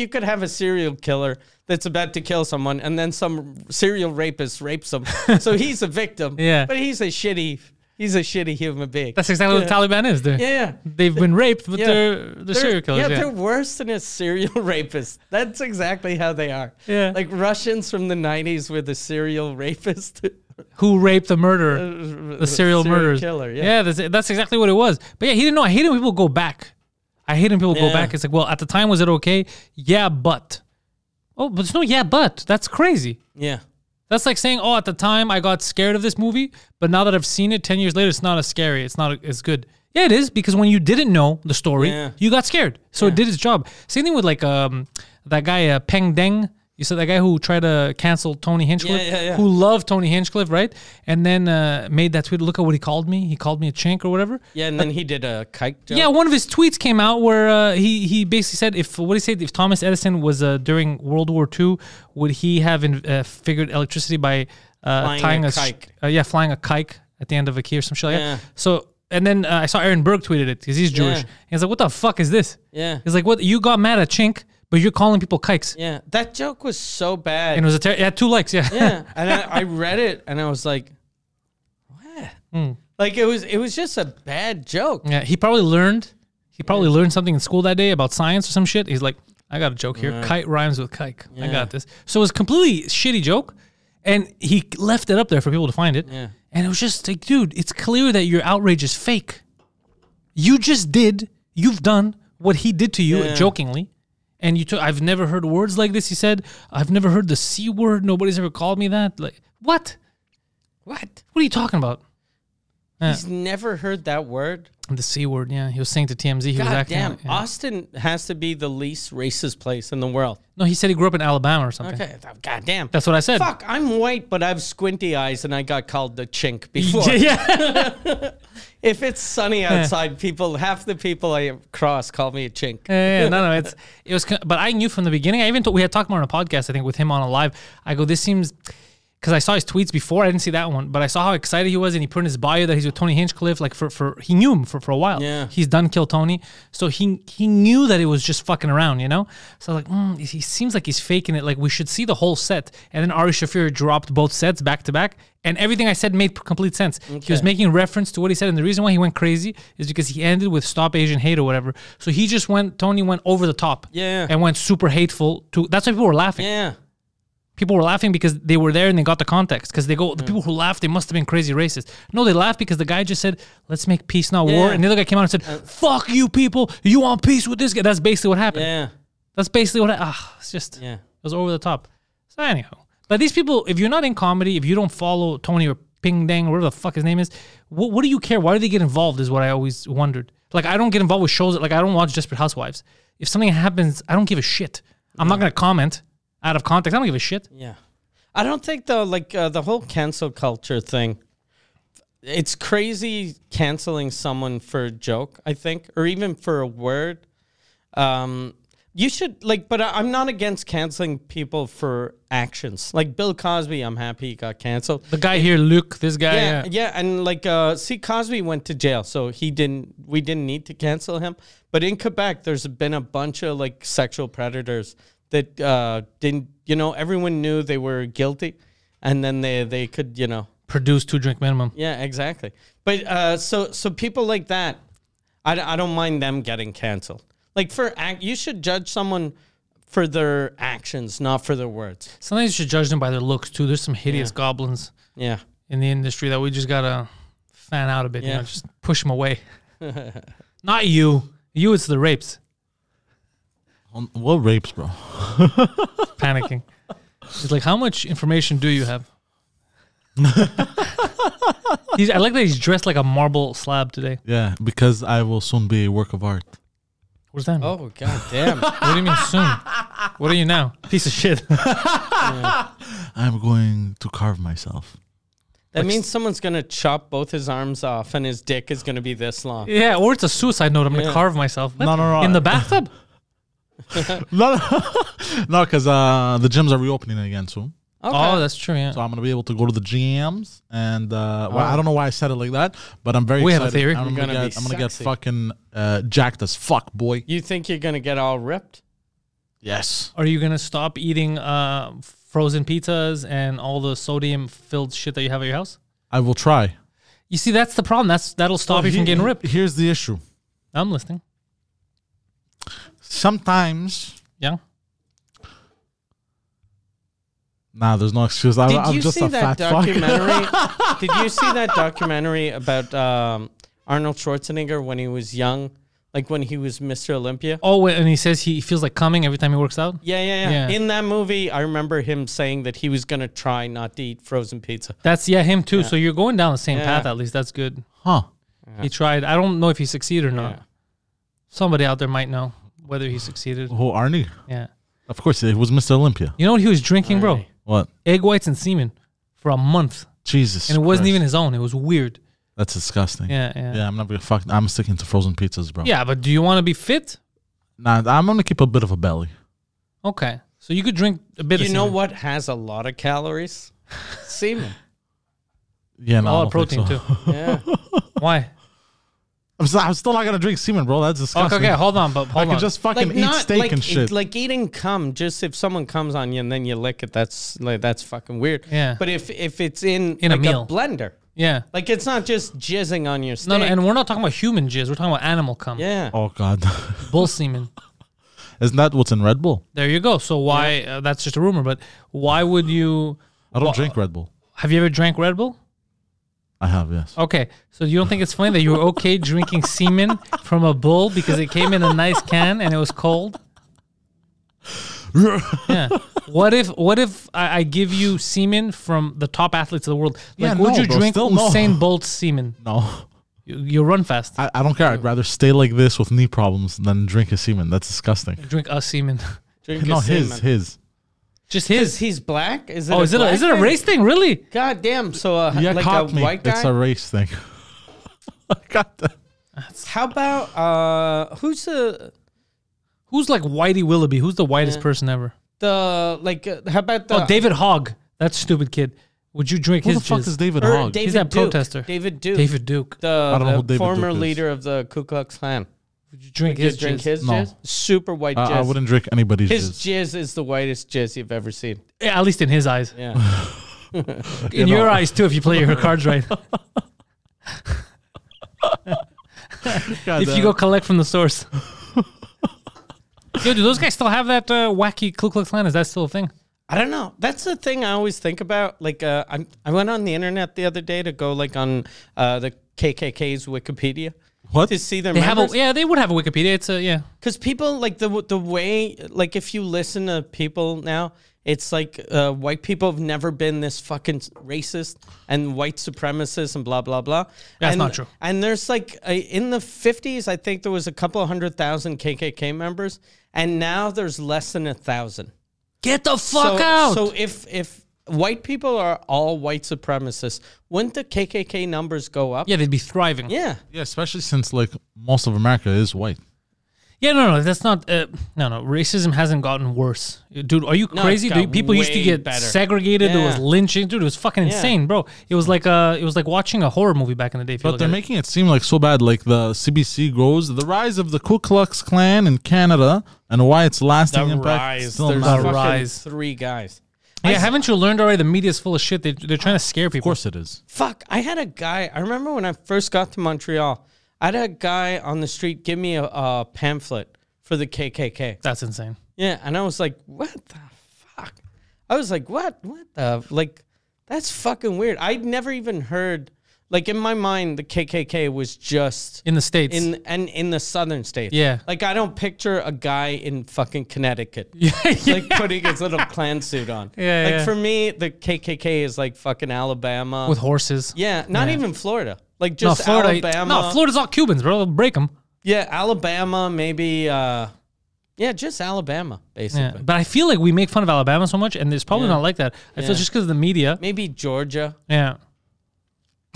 could have a serial killer that's about to kill someone, and then some serial rapist rapes them. So he's a victim. Yeah, but he's a shitty human being. That's exactly what the Taliban is. They've been raped, but they're serial killers. Yeah, they're worse than a serial rapist. That's exactly how they are. Yeah, like Russians from the 90s were the serial rapist. Who raped the murderer, the serial murderers. Killer, that's exactly what it was. But yeah, he didn't know. I hate when people go back. Go back. It's like, well, at the time, was it okay? Yeah, but. Oh, but there's no yeah, but. That's crazy. Yeah. That's like saying, oh, at the time, I got scared of this movie, but now that I've seen it 10 years later, it's not as scary. It's not as good. Yeah, it is, because when you didn't know the story, you got scared. So it did its job. Same thing with like that guy, Peng Deng. You said that guy who tried to cancel Tony Hinchcliffe, who loved Tony Hinchcliffe, right? And then made that tweet, look at what he called me. He called me a chink or whatever. Yeah, and then he did a kike joke. Yeah, one of his tweets came out where he basically said, if Thomas Edison was during World War II, would he have figured electricity by flying a kike? Flying a kike at the end of a key or some shit like that. So, and then I saw Aaron Berg tweeted it because he's Jewish. And he's like, what the fuck is this? Yeah. He's like, what? You got mad at chink, but you're calling people kikes. Yeah, that joke was so bad. And it was it had 2 likes, Yeah, and I read it, and I was like, what? Like, it was just a bad joke. Yeah, he probably learned something in school that day about science or some shit. He's like, I got a joke here. Kite rhymes with kike. I got this. So it was a completely shitty joke, and he left it up there for people to find it. Yeah. And it was just like, dude, it's clear that your outrage is fake. You just did. You've done what he did to you jokingly. And you took, I've never heard words like this. He said, I've never heard the C word. Nobody's ever called me that. Like, what? What are you talking about? He's never heard that word. The C word, yeah. He was saying to TMZ. He was God acting damn. like, yeah. Austin has to be the least racist place in the world. No, he said he grew up in Alabama or something. Okay. God damn. That's what I said. Fuck, I'm white, but I have squinty eyes, and I got called the chink before. Yeah. If it's sunny outside, half the people I cross call me a chink. No, it was, but I knew from the beginning. I even we had talked more on a podcast, I think, with him on a live. I go, this seems, because I saw his tweets before. I didn't see that one, but I saw how excited he was, and he put in his bio that he's with Tony Hinchcliffe. Like he knew him for a while. Yeah, he's done Kill Tony, so he knew that it was just fucking around, you know. So I was like, he seems like he's faking it. Like we should see the whole set, and then Ari Shaffir dropped both sets back to back, and everything I said made complete sense. Okay. He was making reference to what he said, and the reason why he went crazy is because he ended with "Stop Asian Hate" or whatever. So he just Tony went over the top, and went super hateful. That's why people were laughing. Yeah. People were laughing because they were there and they got the context. Because they go, the people who laughed, they must have been crazy racist. No, they laughed because the guy just said, let's make peace, not war. And the other guy came out and said, fuck you people. You want peace with this guy. That's basically what happened. Yeah. That's basically what it's just, it was over the top. So anyhow. But these people, if you're not in comedy, if you don't follow Tony or Ping Dang or whatever the fuck his name is, what do you care? Why do they get involved is what I always wondered. Like, I don't get involved with shows. Like, I don't watch Desperate Housewives. If something happens, I don't give a shit. I'm not going to comment out of context. I don't give a shit. Yeah. I don't think, though, like, the whole cancel culture thing, it's crazy canceling someone for a joke, I think, or even for a word. You should, like, but I'm not against canceling people for actions. Like, Bill Cosby, I'm happy he got canceled. The guy here, Luke, this guy. Yeah, and, like, see, Cosby went to jail, so we didn't need to cancel him. But in Quebec, there's been a bunch of, like, sexual predators that didn't, everyone knew they were guilty, and then they could, produce 2-drink minimum. Yeah, exactly. But so people like that, I don't mind them getting canceled. Like you should judge someone for their actions, not for their words. Sometimes you should judge them by their looks too. There's some hideous goblins in the industry that we just gotta fan out a bit, just push them away. Not you. You, it's the rapes. What rapes, bro? Panicking. He's like, how much information do you have? I like that he's dressed like a marble slab today. Yeah, because I will soon be a work of art. What does that mean? Oh, god damn. What do you mean soon? What are you now? Piece of shit. I'm going to carve myself. That means someone's going to chop both his arms off and his dick is going to be this long. Yeah, or it's a suicide note. I'm going to carve myself. What? No. In the bathtub? No, because the gyms are reopening again soon. Okay. Oh, that's true, yeah. So I'm going to be able to go to the gyms, and well, I don't know why I said it like that, but I'm very excited. Have a theory. I'm going to get fucking jacked as fuck, boy. You think you're going to get all ripped? Yes. Are you going to stop eating frozen pizzas and all the sodium-filled shit that you have at your house? I will try. You see, that's the problem. That'll stop you from getting ripped. Here's the issue. I'm listening. Sometimes... Yeah? Nah, there's no excuse. I'm just a fat fuck. Did you see that documentary about Arnold Schwarzenegger when he was young? Like when he was Mr. Olympia? Oh, and he says he feels like coming every time he works out? Yeah. In that movie, I remember him saying that he was going to try not to eat frozen pizza. That's, him too. Yeah. So you're going down the same path at least. That's good. Huh. Yeah. He tried. I don't know if he succeeded or not. Yeah. Somebody out there might know whether he succeeded. Who, Arnie? Yeah. Of course, it was Mr. Olympia. You know what he was drinking, bro? What? Egg whites and semen for a month. Jesus. And it wasn't even his own. It was weird. That's disgusting. Yeah. I'm not gonna fuck. I'm sticking to frozen pizzas, bro. Yeah, but do you want to be fit? Nah, I'm gonna keep a bit of a belly. Okay, so you could drink a bit of semen. You know what has a lot of calories? Semen. Yeah, no, a lot of protein too. Yeah. Why? I'm still not gonna drink semen, bro. That's disgusting. Okay, hold on. I can just fucking eat steak and shit. Like eating cum, just if someone comes on you and then you lick it, that's fucking weird. Yeah. But if it's in like a meal. A blender, yeah, like it's not just jizzing on your steak. No, and we're not talking about human jizz. We're talking about animal cum. Yeah. Oh god. Bull semen. Isn't that what's in Red Bull? There you go. So why? That's just a rumor. But why would you? I don't drink Red Bull. Have you ever drank Red Bull? I have, yes. Okay, so you don't think it's funny that you were okay drinking semen from a bull because it came in a nice can and it was cold? Yeah. What if I give you semen from the top athletes of the world? Like, would you drink Usain Bolt's semen? No. You run fast. I don't care. I'd rather stay like this with knee problems than drink his semen. That's disgusting. Drink a semen. Drink No, his. his. Just his. He's black? Is it Oh, is it a race thing? Really? God damn. So, Yeah, like caught a me. white guy? It's a race thing. I got that. How about, who's Who's like Whitey Willoughby? Who's the whitest person ever? how about the... Oh, David Hogg. That stupid kid. Would you drink Who his the fuck jizz? is David Hogg? He's that Duke. protester. David Duke. David Duke. I don't know who The David former Duke is. leader of the Ku Klux Klan. Would you drink Would his you drink jizz? his No. jizz? Super white jizz. I wouldn't drink anybody's His jizz. jizz is the whitest jizz you've ever seen. Yeah, at least in his eyes. Yeah. In your eyes too, if you play your cards right. If you go collect from the source. Yo, do those guys still have that wacky Ku Klux Klan? Is that still a thing? I don't know. That's the thing I always think about. Like, I went on the internet the other day to go like on the KKK's Wikipedia What? to see their They have members. they would have a Wikipedia. It's yeah. Because people like the way, like if you listen to people now, it's like white people have never been this fucking racist and white supremacist and blah blah blah. That's and, not true. And there's like in the 50s, I think there was a couple 100,000 KKK members, and now there's less than 1,000. Get the fuck out. So if white people are all white supremacists, wouldn't the KKK numbers go up? Yeah, they'd be thriving. Yeah. Yeah, especially since like most of America is white. Yeah, no, that's not. No. Racism hasn't gotten worse, dude. Are you No, crazy? it's got People used to way get better. segregated. There was Yeah. lynching, dude. It was fucking insane, bro. It was like watching a horror movie back in the day. If you But look they're at it. making it seem like so bad. Like the CBC goes, the rise of the Ku Klux Klan in Canada and why its lasting The impact rise. still There's matters. The fucking rise. 3 guys. Yeah, haven't you learned already? The media's full of shit. They're trying to scare Of people. course it is. Fuck, I had a guy. I remember when I first got to Montreal, I had a guy on the street give me a pamphlet for the KKK. That's insane. Yeah, and I was like, what the fuck? I was like, what? What the? Like, that's fucking weird. I'd never even heard, like, in my mind, the KKK was just In the States. in the southern states. Yeah. Like, I don't picture a guy in fucking Connecticut. yeah, Like, putting his little Klan suit on. Yeah, Like, yeah. for me, the KKK is like fucking Alabama. with horses. Yeah, not Yeah. even Florida. Like No, just Florida. Alabama. No, Florida's all Cubans, bro. They'll break them. Yeah, Alabama, maybe. Just Alabama, basically. Yeah, but I feel like we make fun of Alabama so much, and it's probably Yeah. not like that. I feel Yeah. just because of the media. Maybe Georgia. Yeah.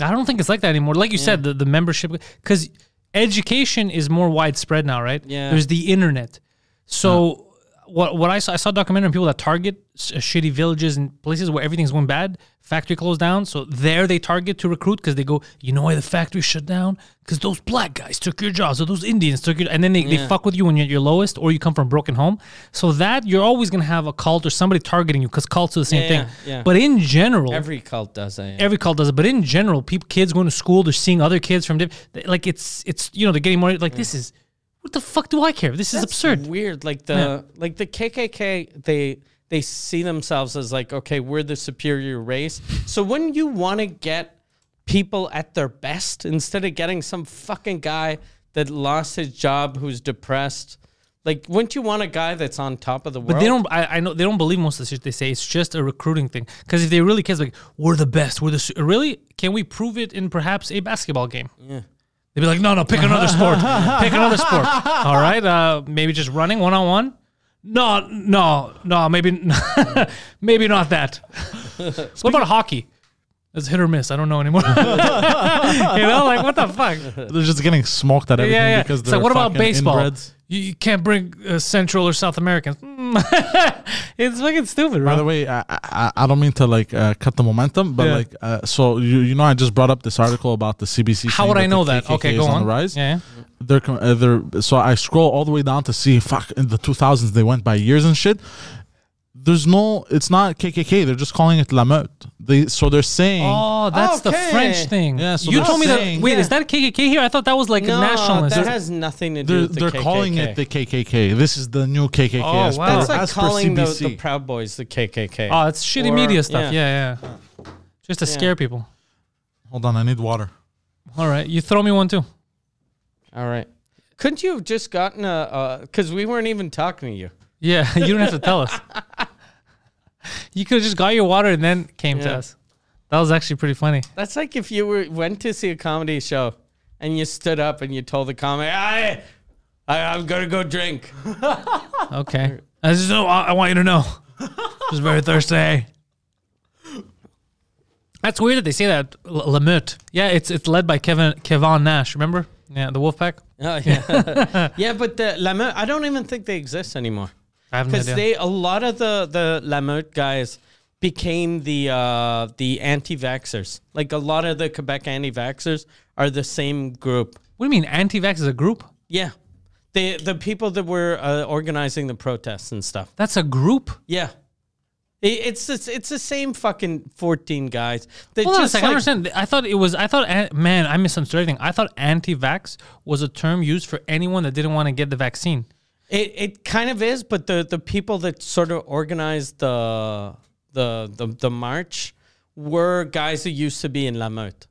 I don't think it's like that anymore. Like you said, the membership, because education is more widespread now, right? Yeah. There's the internet. So what I saw a documentary on people that target shitty villages and places where everything's going bad, factory closed down. So there they target to recruit because they go, you know why the factory shut down? Because those black guys took your jobs or those Indians took your, and then they fuck with you when you're at your lowest or you come from a broken home. So that you're always going to have a cult or somebody targeting you because cults are the same thing. Yeah. But in general, Every cult does that. Yeah. every cult does it, but in general, kids going to school, they're seeing other kids from like it's they're getting more like this is what the fuck do I care? This is That's absurd. Weird. Like the KKK, they see themselves as like, okay, we're the superior race. So when you want to get people at their best, instead of getting some fucking guy that lost his job who's depressed, like wouldn't you want a guy that's on top of the world? But they don't. I know they don't believe most of the shit they say. It's just a recruiting thing. Because if they really care, it's like we're the best. Really? Can we prove it in perhaps a basketball game? Yeah. They'd be like, no, pick another sport. Pick another sport. All right. Maybe just running 1-on-1. No. Maybe not that. What about hockey? It's hit or miss. I don't know anymore. Like what the fuck? They're just getting smoked at everything Yeah. because It's they're like, what about fucking baseball? inbreds. You can't bring Central or South Americans. It's fucking stupid, bro. By the way, I don't mean to like cut the momentum, but Yeah. like so you know I just brought up this article about the CBC. How saying would I know the that? KKK Okay, is go on on. the rise. Yeah. They're so I scroll all the way down to see fuck in the 2000s they went by years and shit. It's not KKK. They're just calling it La Meute. They're saying. Oh, that's the Okay. French thing. Yeah, so you they're told me that. saying- Wait, Yeah. is that KKK here? I thought that was like No, nationalist. that has nothing to do with the They're KKK. calling it the KKK. This is the new KKK. Oh, as wow. per- That's like as per calling the CBC. Proud Boys the KKK. Oh, it's shitty Or- media stuff. yeah. Yeah. Just to scare people. Hold on, I need water. All right, you throw me one too. All right. Couldn't you have just gotten because we weren't even talking to you. Yeah, you don't have to tell us. You could have just got your water and then came to us. That was actually pretty funny. That's like if you went to see a comedy show and you stood up and you told the comic, I'm going to go drink. Okay. I want you to know. Just very thirsty. That's weird that they say that. Lamut. Yeah, it's led by Kevon Nash. Remember? Yeah, the Wolfpack. Oh, yeah. Yeah, but the Lamut, I don't even think they exist anymore. I have no idea. A lot of the Lamut guys became the anti-vaxxers. Like a lot of the Quebec anti-vaxxers are the same group. What do you mean, anti-vax is a group? Yeah. The people that were organizing the protests and stuff. That's a group? Yeah. It's the same fucking 14 guys. Hold on a second. I understand. Man, I misunderstood everything. I thought anti-vax was a term used for anyone that didn't want to get the vaccine. It kind of is, but the people that sort of organized the march were guys that used to be in La Meute.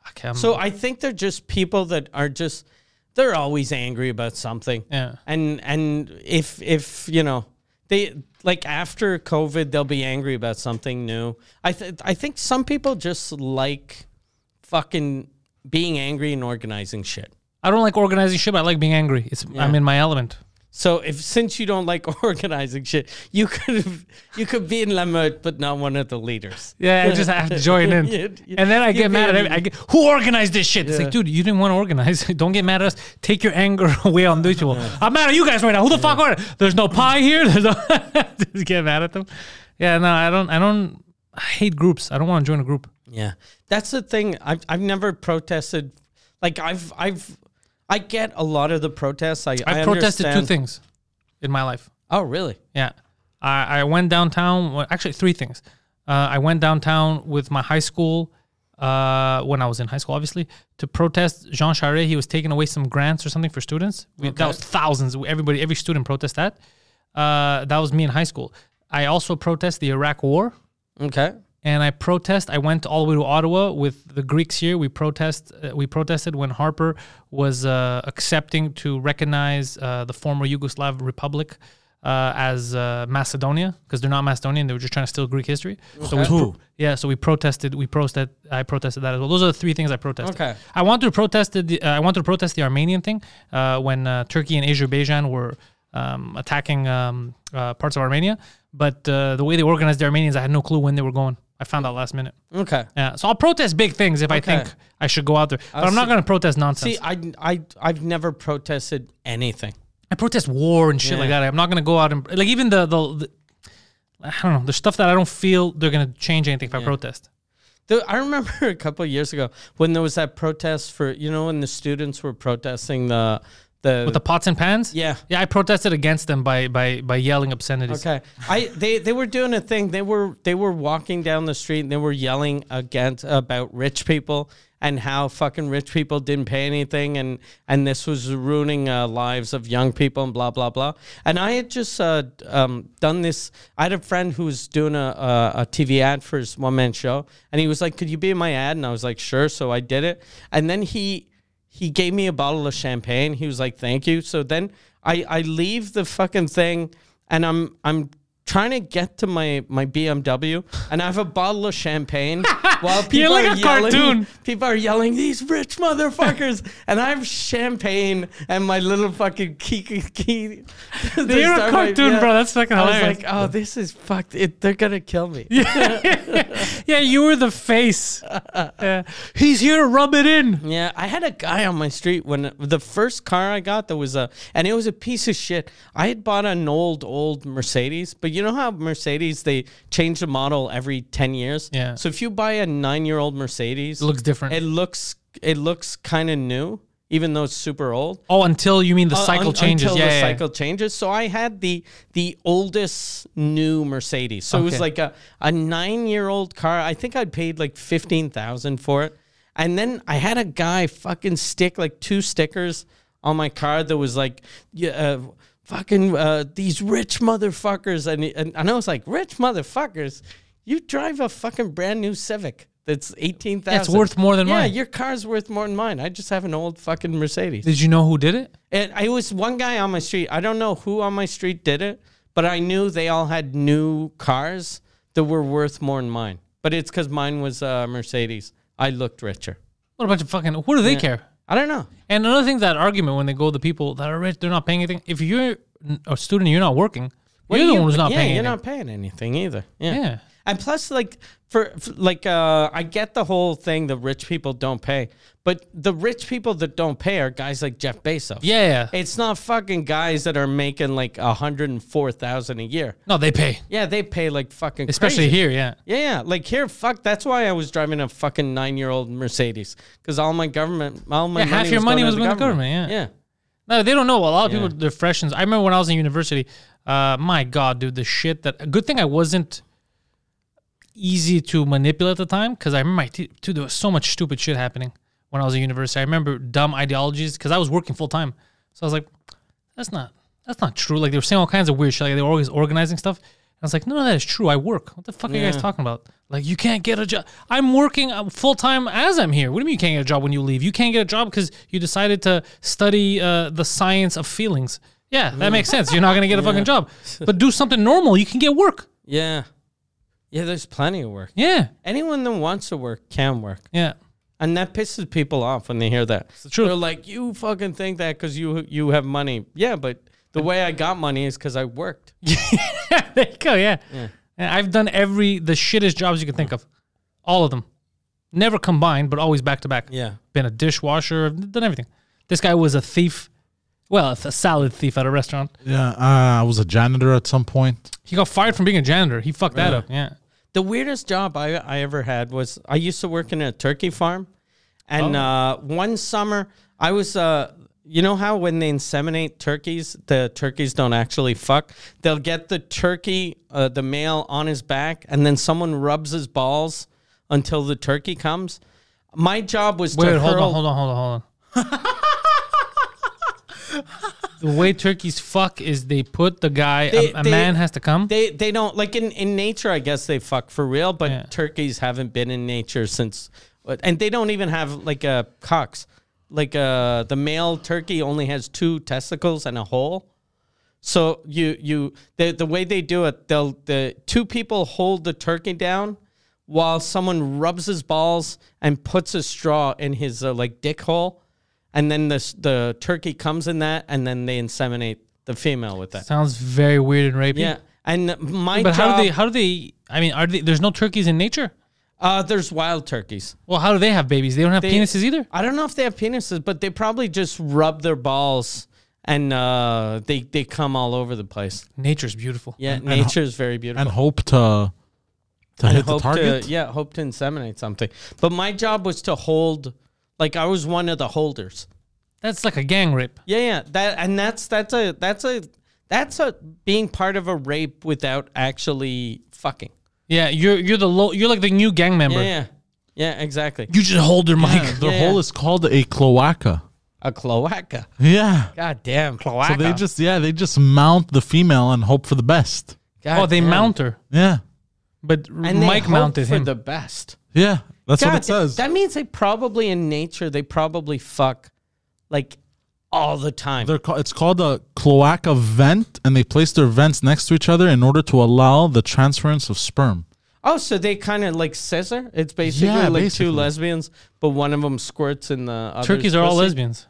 Okay, so I think they're just people that are just, they're always angry about something. Yeah. And if you know, they like after COVID, they'll be angry about something new. I think some people just like fucking being angry and organizing shit. I don't like organizing shit, but I like being angry. I'm in my element. So since you don't like organizing shit, you could be in La Meute, but not one of the leaders. Yeah, I just have to join in. And then I get mad at who organized this shit? It's like, dude, you didn't want to organize. Don't get mad at us. Take your anger away on these people. I'm mad at you guys right now. Who the fuck are it? There's no pie here. Just get mad at them. Yeah, no, I hate groups. I don't want to join a group. Yeah, that's the thing. I've never protested. Like I get a lot of the protests. I protested understand. 2 things in my life. Oh, really? Yeah. I went downtown. Well, actually, 3 things. I went downtown with my high school when I was in high school, obviously, to protest Jean Charest. He was taking away some grants or something for students. That was thousands. Every student protest that. That was me in high school. I also protest the Iraq War. Okay. And I went all the way to Ottawa with the Greeks here. We protested when Harper was accepting to recognize the former Yugoslav Republic as Macedonia, because they're not Macedonian. They were just trying to steal Greek history. Okay. So we protested. I protested that as well. Those are the 3 things I protested. Okay. I wanted to protest the Armenian thing when Turkey and Azerbaijan were attacking parts of Armenia. But the way they organized the Armenians, I had no clue when they were going. I found out last minute. Okay. Yeah. So I'll protest big things if I think I should go out there. But I'm not going to protest nonsense. See, I've never protested anything. I protest war and shit like that. I'm not going to go out and like even the I don't know. There's stuff that I don't feel they're going to change anything if I protest. I remember a couple of years ago when there was that protest for, when the students were protesting with the pots and pans? Yeah. Yeah, I protested against them by yelling obscenities. Okay. They were doing a thing. They were walking down the street and they were yelling about rich people and how fucking rich people didn't pay anything and this was ruining lives of young people and blah, blah, blah. And I had just done this. I had a friend who was doing a TV ad for his one-man show and he was like, could you be in my ad? And I was like, sure. So I did it. And then he gave me a bottle of champagne. He was like, thank you. So then I leave the fucking thing and I'm trying to get to my BMW and I have a bottle of champaign while people like are a yelling. cartoon. People are yelling, these rich motherfuckers. And I have champagne and my little fucking key. You're a cartoon, bro. That's fucking hilarious. I was like, oh, this is fucked. They're going to kill me. Yeah, you were the face. He's here to rub it in. Yeah, I had a guy on my street when the first car I got, and it was a piece of shit. I had bought an old Mercedes, but you know how Mercedes, they change the model every 10 years? Yeah. So if you buy a 9-year-old Mercedes, It looks different. It looks kind of new, even though it's super old. Oh, until you mean the cycle changes. Until the cycle changes. So I had the oldest new Mercedes. So it was like a 9-year-old car. I think I paid like $15,000 for it. And then I had a guy fucking stick like 2 stickers on my car that was like, fucking these rich motherfuckers. And I was like, rich motherfuckers? You drive a fucking brand new Civic. that's 18,000. It's worth more than mine. Yeah, your car's worth more than mine. I just have an old fucking Mercedes. Did you know who did it? And I was one guy on my street. I don't know who on my street did it, but I knew they all had new cars that were worth more than mine. But it's because mine was Mercedes. I looked richer. What a bunch of fucking... What do they care? I don't know. And another thing, that argument when they go, the people that are rich, they're not paying anything. If you're a student, you're not working. You're the one who's not paying anything. You're not paying anything either. Yeah. And plus, like, I get the whole thing that rich people don't pay, but the rich people that don't pay are guys like Jeff Bezos. Yeah. It's not fucking guys that are making like 104,000 a year. No, they pay. Yeah, they pay like fucking Especially crazy. here, yeah. Yeah, like here, fuck. That's why I was driving a fucking 9-year-old Mercedes, because all my money half your money was going to the government. Yeah. No, they don't know. A lot of people, they're freshens. I remember when I was in university. My God, dude, the shit that. Good thing I wasn't easy to manipulate at the time, because I remember dude, there was so much stupid shit happening when I was in university. I remember dumb ideologies because I was working full time. So I was like, that's not true. Like, they were saying all kinds of weird shit. Like, they were always organizing stuff. And I was like, no, that is true. I work. What the fuck are you guys talking about? Like, you can't get a job. I'm working full time as I'm here. What do you mean you can't get a job when you leave? You can't get a job because you decided to study the science of feelings. Yeah, that makes sense. You're not going to get a fucking job. But do something normal. You can get work. Yeah. Yeah, there's plenty of work. Yeah. Anyone that wants to work can work. Yeah. And that pisses people off when they hear that. It's the truth. They're like, you fucking think that because you have money. Yeah, but the way I got money is because I worked. There you go, yeah. And I've done the shittest jobs you can think of. All of them. Never combined, but always back to back. Yeah. Been a dishwasher, done everything. This guy was a thief. Well, a salad thief at a restaurant. Yeah, I was a janitor at some point. He got fired from being a janitor. He fucked that up. Yeah. The weirdest job I ever had was I used to work in a turkey farm. And one summer, I was, you know how when they inseminate turkeys, the turkeys don't actually fuck? They'll get the turkey, the male, on his back, and then someone rubs his balls until the turkey comes. My job was to hold on. The way turkeys fuck is they put the guy, a man has to come? They don't, like in nature, I guess they fuck for real, but turkeys haven't been in nature since, and they don't even have like cocks. Like the male turkey only has 2 testicles and a hole. So the way they do it, the 2 people hold the turkey down while someone rubs his balls and puts a straw in his like dick hole. And then the turkey comes in that, and then they inseminate the female with that. Sounds very weird and rapey. Yeah, and but how do they? I mean, there's no turkeys in nature? There's wild turkeys. Well, how do they have babies? They don't have penises either? I don't know if they have penises, but they probably just rub their balls, and they come all over the place. Nature's beautiful. Yeah, nature's very beautiful. And hope to hit the target? Hope to inseminate something. But my job was to hold. Like, I was one of the holders. That's like a gang rape. Yeah. That's a being part of a rape without actually fucking. Yeah, you're like the new gang member. Yeah, exactly. You just hold their mic. The hole is called a cloaca. A cloaca. Yeah. God damn, cloaca. So they just mount the female and hope for the best. They mount her. Yeah. But and Mike mounted for him the best. Yeah. That's what it says. That means they probably in nature fuck like all the time. It's called a cloaca vent, and they place their vents next to each other in order to allow the transference of sperm. Oh, so they kind of like scissor? It's basically 2 lesbians, but one of them squirts in the other. Turkeys are all lesbians.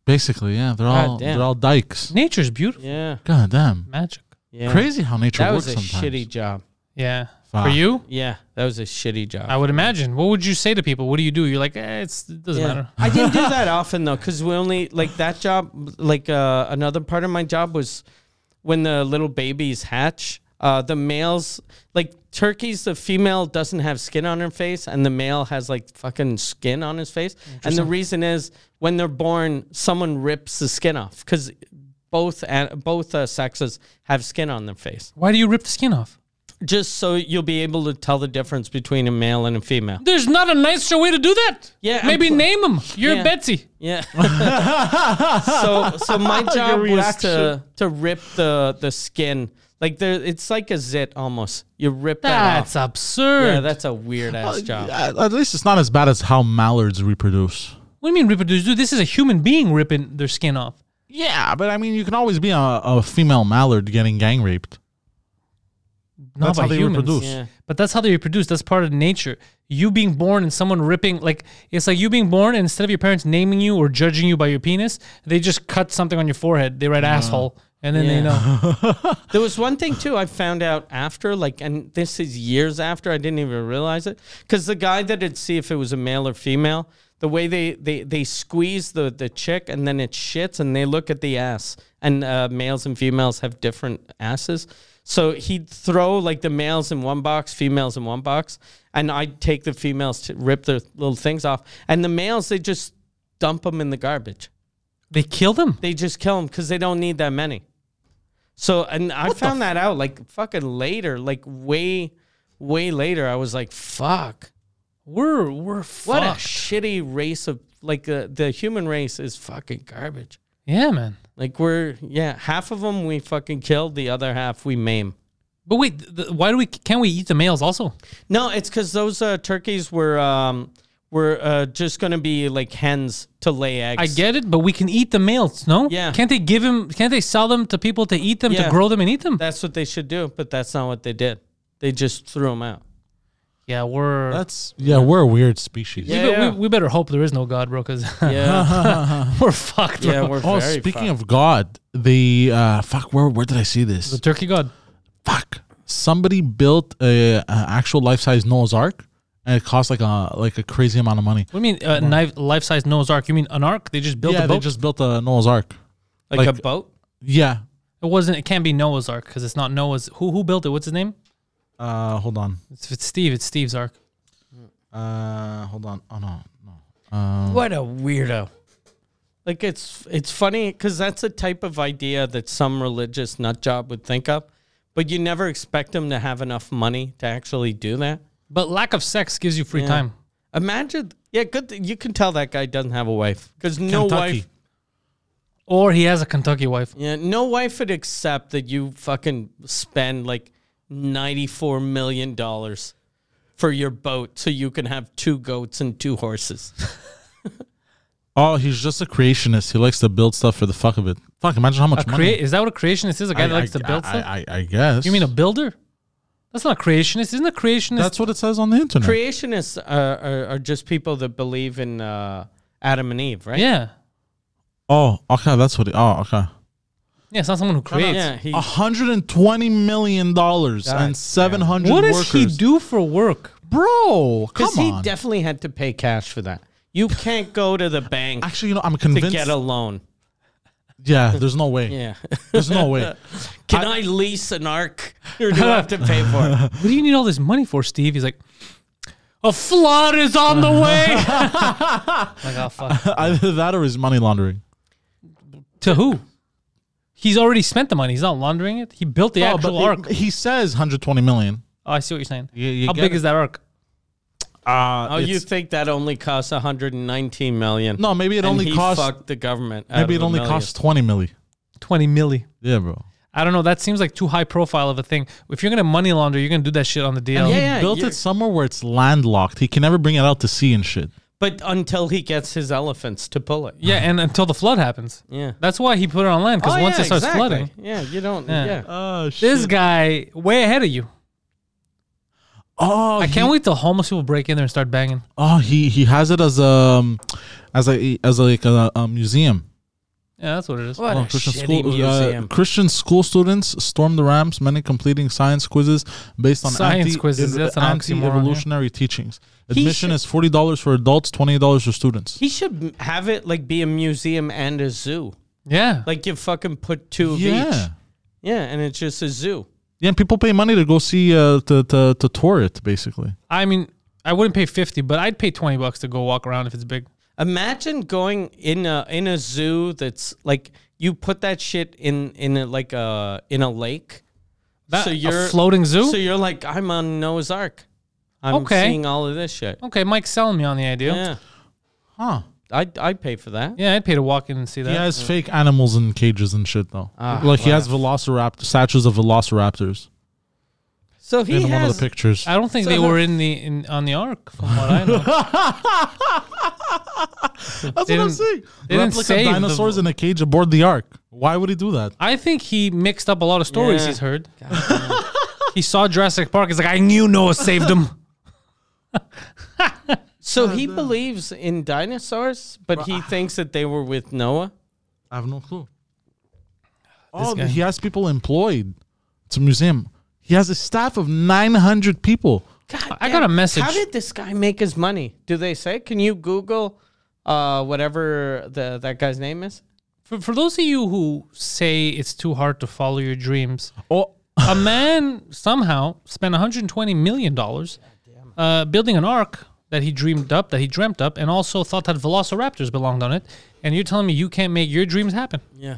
Basically, yeah. They're all dykes. Nature's beautiful. Yeah. God damn. Magic. Yeah. Crazy how nature works sometimes. That was a shitty job. Yeah. For you? Yeah, that was a shitty job. I would imagine. What would you say to people? What do you do? You're like, it doesn't matter. I didn't do that often, though, because we only, like, that job, like, another part of my job was when the little babies hatch, the males, like, turkeys, the female doesn't have skin on her face, and the male has, like, fucking skin on his face. And the reason is, when they're born, someone rips the skin off, because both sexes have skin on their face. Why do you rip the skin off? Just so you'll be able to tell the difference between a male and a female. There's not a nicer way to do that. Yeah. Maybe name them. You're Betsy. Yeah. so my job was to rip the skin, Like it's like a zit almost. You rip that That's off. absurd. Yeah, that's a weird ass job. At least it's not as bad as how mallards reproduce. What do you mean reproduce? Dude, this is a human being ripping their skin off. Yeah, but I mean, you can always be a female mallard getting gang raped. Not That's by how they humans. reproduce. Yeah. But that's how they reproduce. That's part of nature. You being born and someone ripping, like, it's like you being born and instead of your parents naming you or judging you by your penis, they just cut something on your forehead. They write asshole, and then they know. There was one thing too I found out after, like, and this is years after, I didn't even realize it, because the guy that'd see if it was a male or female, the way they squeeze the chick and then it shits and they look at the ass, and males and females have different asses. So he'd throw like the males in one box, females in one box, and I'd take the females to rip their little things off, and the males, they just dump them in the garbage. They kill them. They just kill them because they don't need that many. So, and I found that out like fucking later, like way later. I was like, fuck. We're fucked. What a shitty race of, like, the human race is fucking garbage. Yeah, man. Like, half of them we fucking killed, the other half we maim. But wait, why can't we eat the males also? No, it's because those turkeys were just going to be like hens to lay eggs. I get it, but we can eat the males, no? Yeah. Can't they sell them to people to eat them, to Yeah. grow them and eat them? That's what they should do, but that's not what they did. They just threw them out. Yeah, we're we're a weird species. Yeah. we better hope there is no God, bro, because Yeah. we're fucked. Yeah, bro. we're Oh, very speaking fucked. of God, the where did I see The this? turkey God. Fuck, somebody built a actual life-size Noah's Ark, and it cost like a crazy amount of money. What do you mean, life-size Noah's Ark? You mean an ark? They just built a Yeah, boat? they just built a Noah's Ark. Like a boat? Yeah. It can't be Noah's Ark because it's not Noah's. Who built it? What's his name? Hold on. It's Steve. It's Steve's Ark. Hold on. Oh no. What a weirdo. Like, it's funny because that's a type of idea that some religious nut job would think of, but you never expect them to have enough money to actually do that. But lack of sex gives you free Yeah. time. Imagine, good. You can tell that guy doesn't have a wife because no Kentucky. wife. Or he has a Kentucky wife. Yeah, no wife would accept that you fucking spend like $94 million for your boat so you can have 2 goats and 2 horses. Oh, he's just a creationist. He likes to build stuff for the fuck of it. Fuck, imagine how much money. Is that what a creationist is? A guy that likes to build stuff? I guess. You mean a builder? That's not a creationist. Isn't a creationist? That's what it says on the internet. Creationists are just people that believe in Adam and Eve, right? yeah. Oh, okay, that's what. Okay. Yeah, it's not someone who creates. Yeah, $120 million and 700 What does workers. he do for work? Bro, come because he on. definitely had to pay cash for that. You can't go to the bank Actually, you know, I'm to convinced. get a loan. Yeah, there's no way. Yeah. There's no way. Can I lease an ark or do I have to pay for it? What do you need all this money for, Steve? He's like, a flood is on the way. Like, oh, fuck. Either that or his money laundering. To who? He's already spent the money. He's not laundering it. He built the actual ark. He says 120 million. Oh, I see what you're saying. You How get big it? is that ark? Oh, you think that only costs 119 million? No, maybe it and only he costs. fucked the government. Maybe it only costs 20 milli. 20 milli. Yeah, bro. I don't know. That seems like too high profile of a thing. If you're going to money launder, you're going to do that shit on the DL. Yeah, He built you're- it somewhere where it's landlocked. He can never bring it out to sea and shit. But until he gets his elephants to pull it. Yeah, and until the flood happens. Yeah. That's why he put it on land, because once it starts flooding. Yeah, you don't. Yeah. Yeah. Oh, shit. This guy, way ahead of you. Oh, I can't wait till homeless people break in there and start banging. Oh, he has it as a museum. Yeah, that's what it is. What a Christian shitty school museum. Christian school students stormed the ramps, many completing science quizzes based on Science quizzes, that's an oxymoron, anti-evolutionary teachings. He Admission should- is $40 for adults, $28 for students. He should have it like be a museum and a zoo. Yeah. Like you fucking put 2 of each. Yeah. Yeah, and it's just a zoo. Yeah, and people pay money to go see to tour it basically. I mean, I wouldn't pay 50, but I'd pay $20 to go walk around if it's big. Imagine going in a zoo that's like you put that shit in a lake. That, So you're a floating zoo? So you're like, I'm on Noah's Ark. I'm Okay. seeing all of this shit. Okay, Mike's selling me on the idea. Yeah. Huh. I'd pay for that. Yeah, I'd pay to walk in and see that. He has fake animals in cages and shit though. Ah, Like he wow. has statues of velociraptors So he in one of has. the pictures. I don't think So they the- were on the ark, from what I know. That's what I'm didn't- saying. they didn't Replica save the- dinosaurs in a cage aboard the ark. Why would he do that? I think he mixed up a lot of stories Yeah. he's heard. He saw Jurassic Park. He's like, I knew Noah saved him. So he believes in dinosaurs, but he thinks that they were with Noah. I have no clue. Oh, guy. he has people employed. It's a museum. He has a staff of 900 people. God, I got a message. How did this guy make his money? Do they say? Can you Google whatever that guy's name is? For those of you who say it's too hard to follow your dreams, Oh, a man somehow spent $120 million building an ark that he dreamed up, and also thought that velociraptors belonged on it. And you're telling me you can't make your dreams happen? Yeah.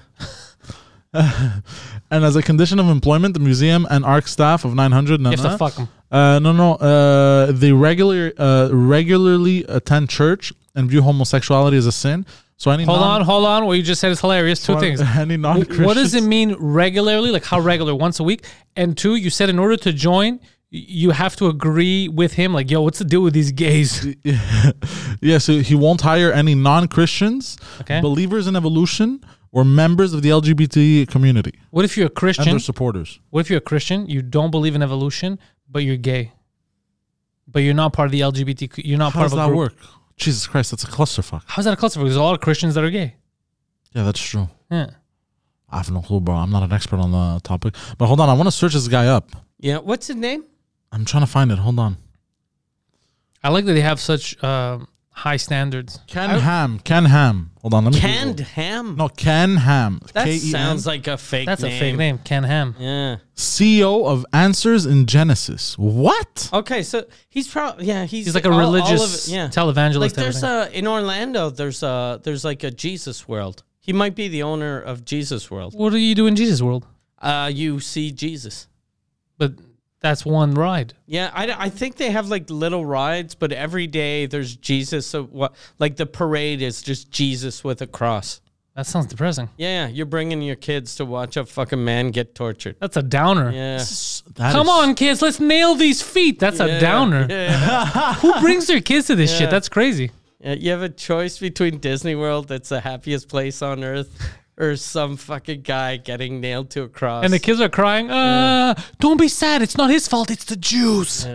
and as a condition of employment, the museum and ark staff of 900. You have to fuck him. They regularly attend church and view homosexuality as a sin. So any Hold on. What you just said is hilarious. Two things. Any non-Christians. What does it mean regularly? Like how regular? Once a week? And two, you said in order to join, you have to agree with him. Like, yo, what's the deal with these gays? Yeah, so he won't hire any non-Christians, Okay. believers in evolution, or members of the LGBT community What if you're a and Christian? their supporters. What if you're a Christian? You don't believe in evolution, but you're gay. But you're not part of the LGBT. You're not How part does of a that group. work? Jesus Christ, that's a clusterfuck. How's that a clusterfuck? There's a lot of Christians that are gay. Yeah, that's true. Yeah. I have no clue, bro. I'm not an expert on the topic. But hold on, I want to search this guy up. Yeah. What's his name? I'm trying to find it. Hold on. I like that they have such high standards. Ken Ham. Hold on, let me Canned Google. Ham. No, Ken Ham. That K-E-N. sounds like a fake That's name. a fake name. Ken Ham. Yeah. CEO of Answers in Genesis. What? Okay, so he's probably He's like a religious televangelist. Like there's everything. in Orlando there's like a Jesus World. He might be the owner of Jesus World. What do you do in Jesus World? You see Jesus. But that's one ride. Yeah, I think they have like little rides, but every day there's Jesus. So what? Like the parade is just Jesus with a cross. That sounds depressing. Yeah, you're bringing your kids to watch a fucking man get tortured. That's a downer. Yeah. Come on, kids, let's nail these feet. That's a downer. Yeah. Who brings their kids to this shit? That's crazy. Yeah, you have a choice between Disney World, that's the happiest place on earth, or some fucking guy getting nailed to a cross. And the kids are crying, don't be sad. It's not his fault. It's the Jews.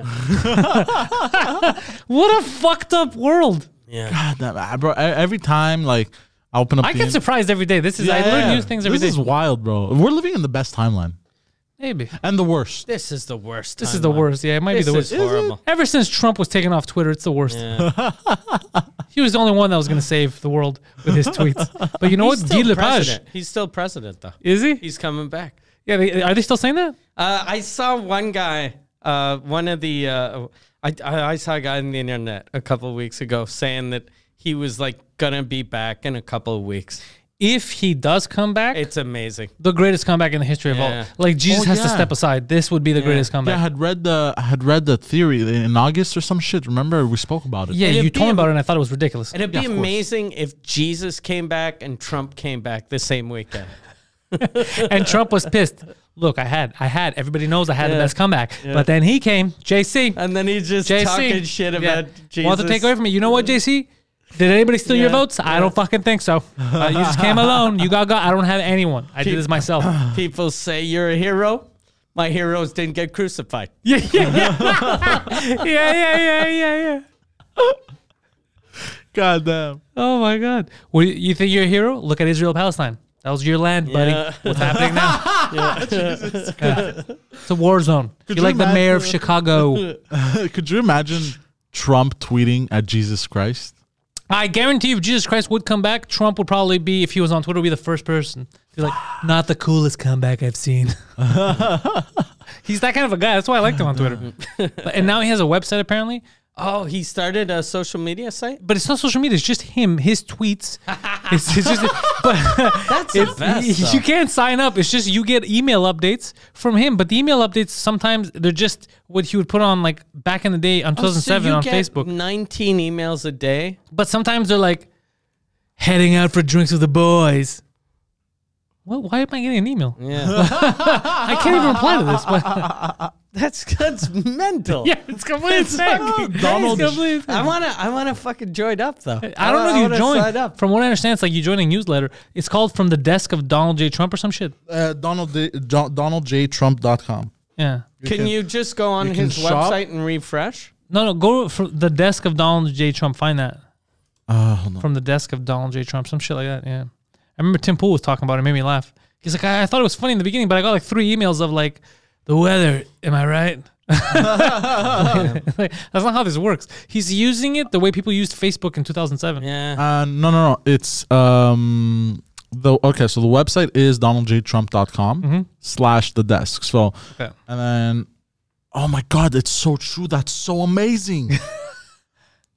What a fucked up world. Yeah. God damn, bro. Every time, like, I open up I the get surprised every day. I learn new things every day. This is wild, bro. We're living in the best timeline. Maybe. And the worst. This is the worst. This is the worst. Yeah, it might be the worst. This is horrible. Ever since Trump was taken off Twitter, it's the worst. Yeah. He was the only one that was going to save the world with his tweets. But you know what? He's Guy still Lepage. president. He's still president, though. Is he? He's coming back. Yeah. Are they still saying that? I saw one guy, one of the, I saw a guy on the internet a couple of weeks ago saying that he was like going to be back in a couple of weeks. If he does come back, It's amazing. the greatest comeback in the history of all. Yeah. Like Jesus has to yeah. step aside. This would be the greatest Yeah, I comeback. had read the theory in August or some shit. Remember, we spoke about it. Yeah, It'd you be told me about it and I thought it was ridiculous. And it'd Yeah, be of course. amazing if Jesus came back and Trump came back the same weekend. And Trump was pissed. Look, I had. Everybody knows I had the best comeback. But then he came, JC. And then he's just JC. talking shit about Jesus. Want to take away from me. You know what, JC? Did anybody steal your votes? I don't fucking think so. You just came alone. You got. I don't have anyone. I did this myself. People say you're a hero. My heroes didn't get crucified. Yeah. Yeah. God damn. Oh my God. What, you think you're a hero? Look at Israel, Palestine. That was your land, buddy. Yeah. What's happening now? Yeah. It's a war zone. You're you like the mayor of imagine- Chicago. Could you imagine Trump tweeting at Jesus Christ? I guarantee you, if Jesus Christ would come back, Trump would probably be, if he was on Twitter, would be the first person. Be like, not the coolest comeback I've seen. He's that kind of a guy. That's why I liked him on Twitter. And now he has a website, apparently. Oh, he started a social media site? But it's not social media. It's just him, his tweets. It's just, but That's the best, though. you can't sign up. It's just you get email updates from him. But the email updates, sometimes they're just what he would put on like back in the day on 2007 so you on get Facebook. 19 emails a day? But sometimes they're like, heading out for drinks with the boys. What? Why am I getting an email? Yeah. I can't even reply to this. But That's mental. yeah, it's completely insane. Donald- It's completely insane. I wanna fucking join up though. I don't know if you wanna sign joined. up. From what I understand, it's like you join a newsletter. It's called From the Desk of Donald J. Trump or some shit. DonaldJTrump.com. Yeah. Can you just go on you can his shop. website and refresh? No, go for the desk of Donald J. Trump. Find that. Hold on. From the desk of Donald J. Trump. Some shit like that. Yeah. I remember Tim Pool was talking about it. It made me laugh. He's like, I thought it was funny in the beginning, but I got like 3 emails of like, the weather. Am I right? Like, that's not how this works. He's using it the way people used Facebook in 2007. Yeah. No. It's so the website is donaldjtrump.com /the desk. So Okay. and then oh my god, it's so true. That's so amazing.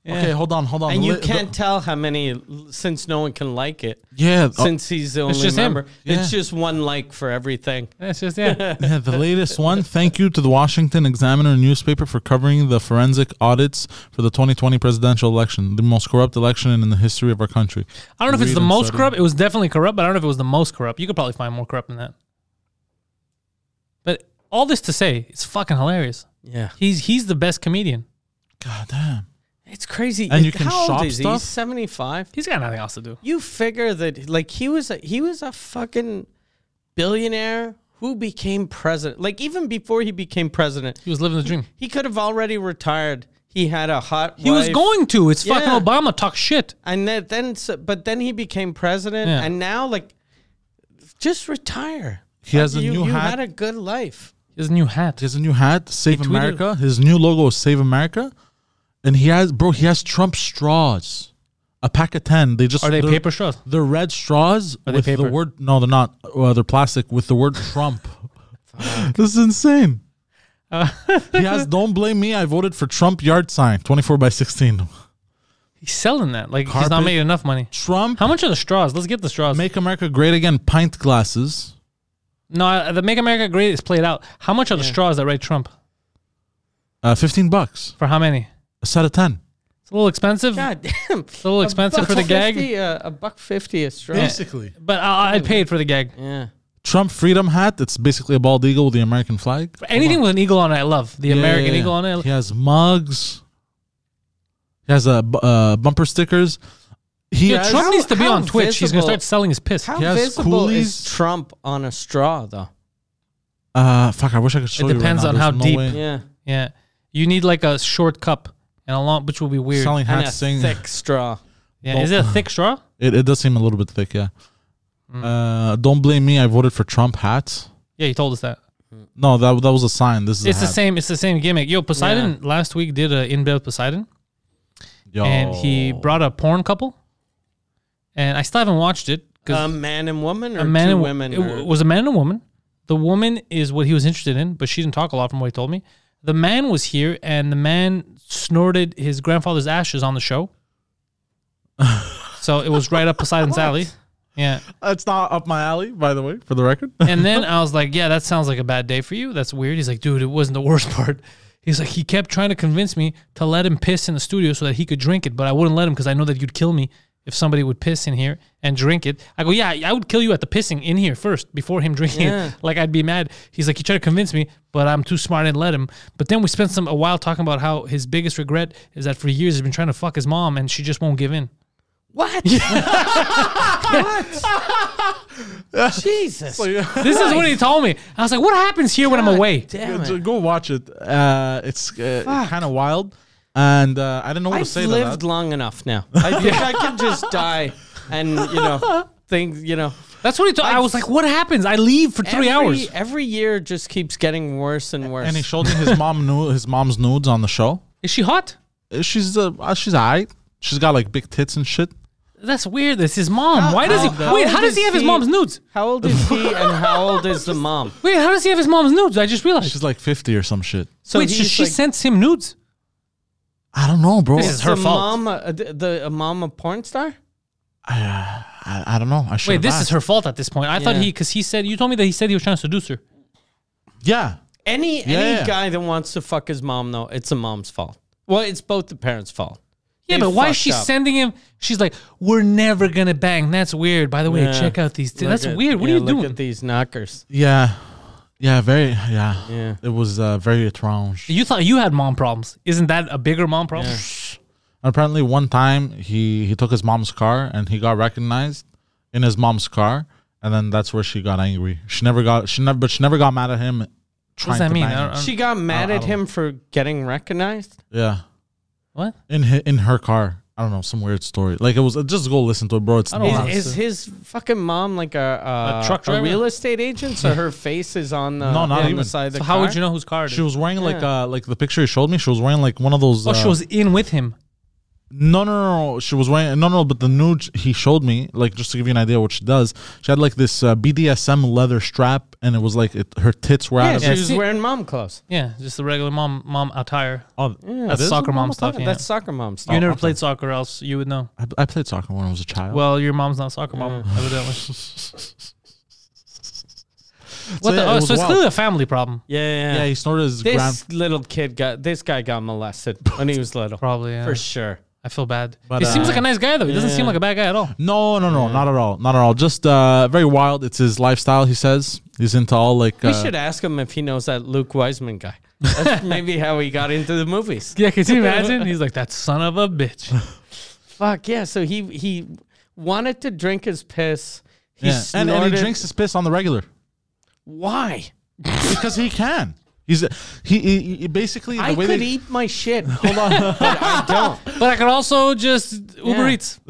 Yeah. Okay, hold on. And you can't tell how many, since no one can like it. Yeah. Since he's the only just him. member. Yeah. It's just one like for everything. It's just, yeah. Yeah, the latest one. Thank you to the Washington Examiner newspaper for covering the forensic audits for the 2020 presidential election, the most corrupt election in the history of our country. I don't know if it's Read the and most study. corrupt. It was definitely corrupt, but I don't know if it was the most corrupt. You could probably find more corrupt than that. But all this to say, it's fucking hilarious. Yeah. He's the best comedian. God damn. It's crazy. And you can How old shop is he? stuff? He's 75. He's got nothing else to do. You figure that like he was a fucking billionaire who became president. Like even before he became president, He was living the dream. he could have already retired. He had a hot He was wife. going to. It's fucking Yeah. Obama talk shit. And but then he became president, Yeah. and now like, just retire. He has a you, new you hat. had a good life. He has a new hat. He has a new hat, Save He tweeted- America. His new logo is Save America. And he has Trump straws. A pack of 10. They're Are they paper straws? They're red straws Are they with paper? the word. No, they're not. They're plastic with the word Trump. This is insane. He has "Don't blame me. I voted for Trump" yard sign, 24/16. He's selling that. Like he's not Carpet. making enough money. Trump, How much are the straws? Let's get the straws. Make America Great Again. Pint glasses. No, the Make America Great is played out. How much are the straws that write Trump? $15. For how many? A set of 10. It's a little expensive. God damn. It's a little expensive for the gag. $1.50 a straw. Basically. But I'd pay it for the gag. Yeah. Trump Freedom hat. It's basically a bald eagle with the American flag. Anything with an eagle on it, I love. The American eagle on it. He has mugs. He has bumper stickers. He Yeah, has, Trump needs to be how on Twitch. He's gonna visible- start selling his piss. How He has visible coolies. is Trump on a straw, though? fuck, I wish I could show It you right depends now. on There's how no deep. way. Yeah. Yeah, you need like a short cup and a long, which will be weird. Selling And a hats, saying thick straw. Yeah, is it a thick straw? it does seem a little bit thick, yeah. Don't blame me. I voted for Trump hats. Yeah, he told us that. No, that was a sign. This is It's a the hat. same. It's the same gimmick. Yo, Poseidon last week did a In Bed with Poseidon, Yo. and he brought a porn couple, and I still haven't watched it A man and woman, or a man two and women? It or- was a man and a woman. The woman is what he was interested in, but she didn't talk a lot from what he told me. The man was here, and the man snorted his grandfather's ashes on the show. So it was right up Poseidon's alley. Yeah. That's not up my alley, by the way, for the record. And then I was like, yeah, that sounds like a bad day for you. That's weird. He's like, dude, it wasn't the worst part. He's like, he kept trying to convince me to let him piss in the studio so that he could drink it, but I wouldn't let him because I know that you'd kill me if somebody would piss in here and drink it. I go, yeah, I would kill you at the pissing in here first before him drinking it. Like, I'd be mad. He's like, he tried to convince me, but I'm too smart and let him. But then we spent a while talking about how his biggest regret is that for years he's been trying to fuck his mom and she just won't give in. What? What? Jesus. This is what he told me. I was like, what happens here when I'm away? Damn it. Go watch it. It's kind of wild. And I didn't know what to I've say to lived that. long enough now. I think I can just die and, things, That's what he told. I was like, what happens? I leave for 3 hours. Every year just keeps getting worse and worse. And he showed me his mom's nudes on the show. Is she hot? She's alright. She's got like big tits and shit. That's weird. That's his mom. Why does he? how Wait, old how does he is have his he? mom's nudes? How old is he and how old is the mom? Wait, how does he have his mom's nudes? I just realized. She's like 50 or some shit. So Wait, so he's she like, sends him nudes? I don't know, bro. This is her the fault. Mom, a mom a porn star? I don't know. I should. Wait, this is her fault at this point. I thought Yeah. because he said, you told me that he said he was trying to seduce her. Yeah. Any Yeah. guy that wants to fuck his mom, though, it's the mom's fault. Well, it's both the parents' fault. Yeah, but why is she sending him? She's like, we're never gonna bang. That's weird. By the way, check out these. That's weird. What are you doing? Look at these knockers. Yeah, yeah. It was very étrange. You thought you had mom problems. Isn't that a bigger mom problem? Yeah. Apparently, one time he took his mom's car and he got recognized in his mom's car, and then that's where she got angry. She never got mad at him. What does that mean? She got mad at him for getting recognized. Yeah. What? In her car. I don't know, some weird story. Like, it was just go listen to it, bro. It's Is his fucking mom like a truck driver? A real estate agent? So her face is on the No, not on even. the side of the So car. how would you know whose car it is? She was wearing like the picture he showed me. She was wearing like one of those. Oh, she was in with him. No. She was wearing no. But the nude he showed me, like, just to give you an idea what she does, she had like this BDSM leather strap, and it was like her tits were out of she it. was wearing mom clothes. Yeah, just the regular mom attire. Oh, That's soccer mom stuff. Yeah. That's soccer mom stuff. You never played soccer, else you would know. I played soccer when I was a child. Well, your mom's not a soccer mom, evidently. What yeah, so it's clearly a family problem. Yeah, he snorted his This guy got molested when he was little. Probably, yeah. For sure. I feel bad. But, He seems like a nice guy, though. He doesn't seem like a bad guy at all. No, not at all. Just very wild. It's his lifestyle. He says he's into all like. We should ask him if he knows that Luke Wiseman guy. That's maybe how he got into the movies. Yeah, can you imagine? He's like, that son of a bitch. Fuck yeah! So he wanted to drink his piss. And he drinks his piss on the regular. Why? Because he can. He basically. I could eat my shit. Hold on, but I don't. But I could also just Uber Eats.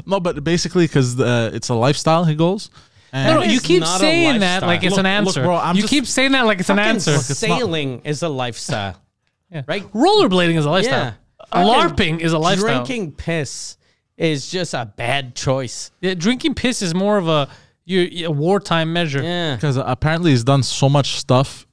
No, but basically because it's a lifestyle. He goes. No, you keep saying that like it's an answer. Bro, you keep saying that like it's an answer. Sailing is a lifestyle. Yeah. Right? Rollerblading is a lifestyle. Yeah. LARPing is a lifestyle. Drinking piss is just a bad choice. Yeah, drinking piss is more of a wartime measure. Yeah. Because apparently he's done so much stuff,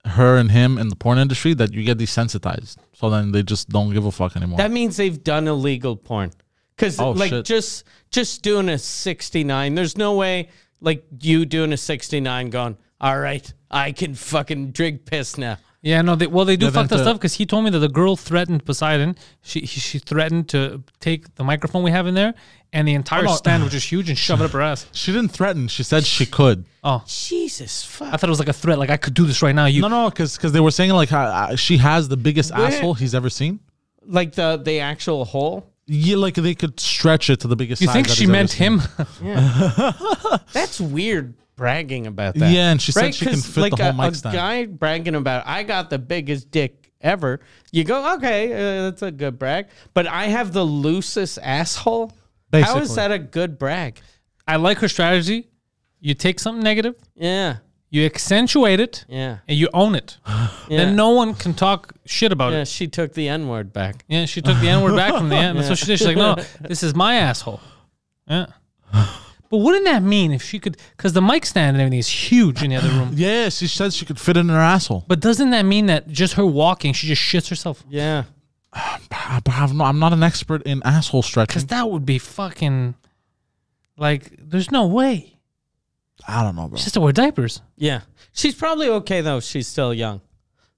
her and him, in the porn industry that you get desensitized. So then they just don't give a fuck anymore. That means they've done illegal porn. Because just doing a 69, there's no way like you doing a 69 going, all right, I can fucking drink piss now. Yeah, no, they do fucked up stuff because he told me that the girl threatened Poseidon. She threatened to take the microphone we have in there and the entire stand, which is huge, and shove it up her ass. She didn't threaten. She said she could. Oh, Jesus fuck! I thought it was like a threat. Like I could do this right now. No, because they were saying like she has the biggest asshole he's ever seen. Like the actual hole. Yeah, like they could stretch it to the biggest. You size think that she he's meant ever him? Yeah. That's weird. Bragging about that. Yeah, and she said she can fit the whole mic stand. A guy bragging about, I got the biggest dick ever. You go, okay, that's a good brag. But I have the loosest asshole. Basically. How is that a good brag? I like her strategy. You take something negative, Yeah. you accentuate it, Yeah. and you own it. Then no one can talk shit about Yeah, it. she took the N-word back. Yeah, she took the N-word back from the end. That's what she did. She's like, no, this is my asshole. Yeah. But wouldn't that mean if she could, because the mic stand and everything is huge in the other room. Yeah, she said she could fit in her asshole. But doesn't that mean that just her walking, she just shits herself? Yeah. I'm not an expert in asshole stretching. Because that would be fucking, like, there's no way. I don't know, bro. She has to wear diapers. Yeah. She's probably okay, though. She's still young.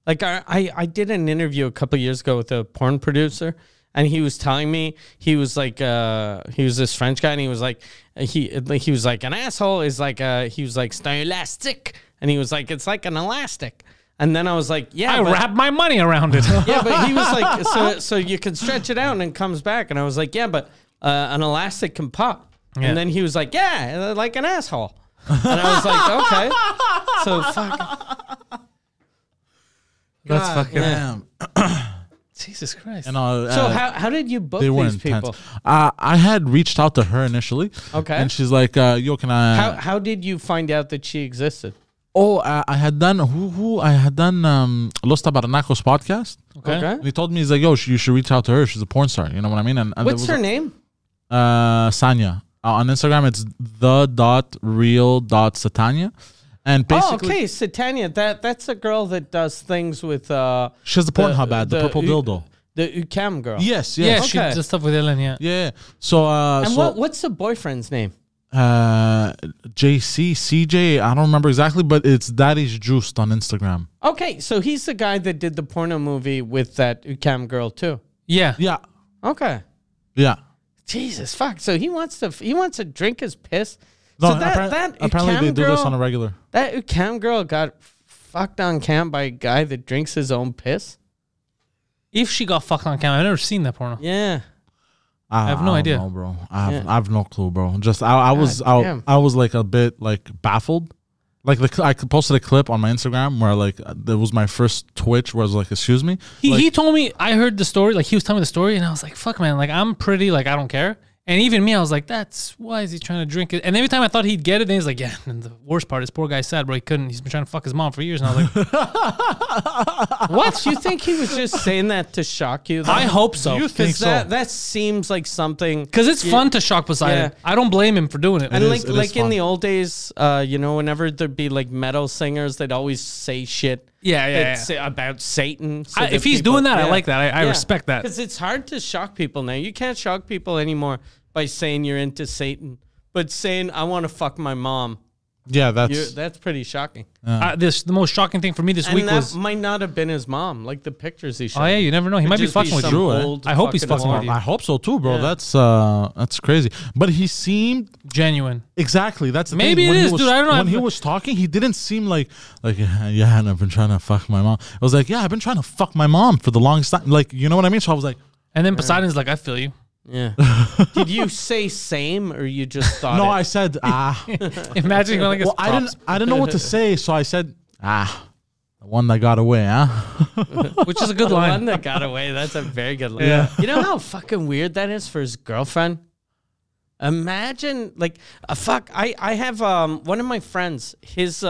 Like, I did an interview a couple years ago with a porn producer, and he was telling me, he was like, he was this French guy, and he was like, he was like, an asshole is like, he was like, c'est un elastique. And he was like, it's like an elastic. And then I was like, yeah. I wrap my money around it. Yeah, but he was like, so you can stretch it out and it comes back. And I was like, yeah, but an elastic can pop. Yeah. And then he was like, yeah, like an asshole. And I was like, okay. So fuck. That's fucking. Damn. Jesus Christ. And, So how did you book they were these intense. people? I had reached out to her initially. Okay. And she's like, yo, can I... How did you find out that she existed? Oh, I had done... I had done Los Tabarnacos podcast. Okay. And he told me, he's like, yo, you should reach out to her. She's a porn star. You know what I mean? And What's her name? Sanya. On Instagram, it's the.real.satanya. And basically... Oh, okay, Satania. That's a girl that does things with... she has the Pornhub ad, the purple dildo. The UCAM girl. Yes, Yeah, yes. she Okay. does stuff with Ellen, yeah. Yeah. So... And what's the boyfriend's name? JC, CJ, I don't remember exactly, but it's Daddy's Juiced on Instagram. Okay, so he's the guy that did the porno movie with that UCAM girl, too. Yeah. Yeah. Okay. Yeah. Jesus fuck. So he wants to drink his piss. No, So that apparently cam they do this girl- on a regular. That cam girl got fucked on cam by a guy that drinks his own piss. If she got fucked on camera, I've never seen that porno. Yeah. I have no idea. don't know, bro. I Yeah. have no clue, bro. Just I was damn. I was like a bit like baffled. Like I posted a clip on my Instagram where like that was my first Twitch where I was like, excuse me. He told me, I heard the story, like he was telling me the story, and I was like, fuck, man, like I'm pretty, like I don't care. And even me, I was like, why is he trying to drink it? And every time I thought he'd get it, then he's like, yeah. And the worst part is, poor guy's sad, bro. He couldn't. He's been trying to fuck his mom for years. And I was like, What? You think he was just saying that to shock you? Though? I hope so. You think so? That seems like something. Because it's fun to shock Poseidon. Yeah. I don't blame him for doing it. And is like in fun. the old days, whenever there'd be like metal singers, they'd always say shit. Yeah. About Satan. So If that he's people- doing that, I like that. I respect that. Because it's hard to shock people now. You can't shock people anymore by saying you're into Satan, but saying I want to fuck my mom. Yeah, that's That's pretty shocking. The most shocking thing for me this And week that was, might not have been his mom, like the pictures he showed. oh yeah, you never know. He might be just fucking with some you. old I hope he's fucking fucking with whore. you. I hope so too, bro. Yeah. That's crazy. But he seemed Genuine. exactly. That's the Maybe thing. it When he is, was- dude. I don't know. When he was talking, he didn't seem like yeah. And I've been trying to fuck my mom. I was like, yeah, I've been trying to fuck my mom for the longest time. Like, you know what I mean? So I was like, And then Poseidon's like, I feel you. Yeah. Did you say same or you just thought no, it? I said Imagine going like, well, I didn't know what to say, so I said the one that got away, huh? which is a good The line. one that got away. That's a very good line. Yeah. You know how fucking weird that is for his girlfriend? Imagine, like, I have one of my friends, his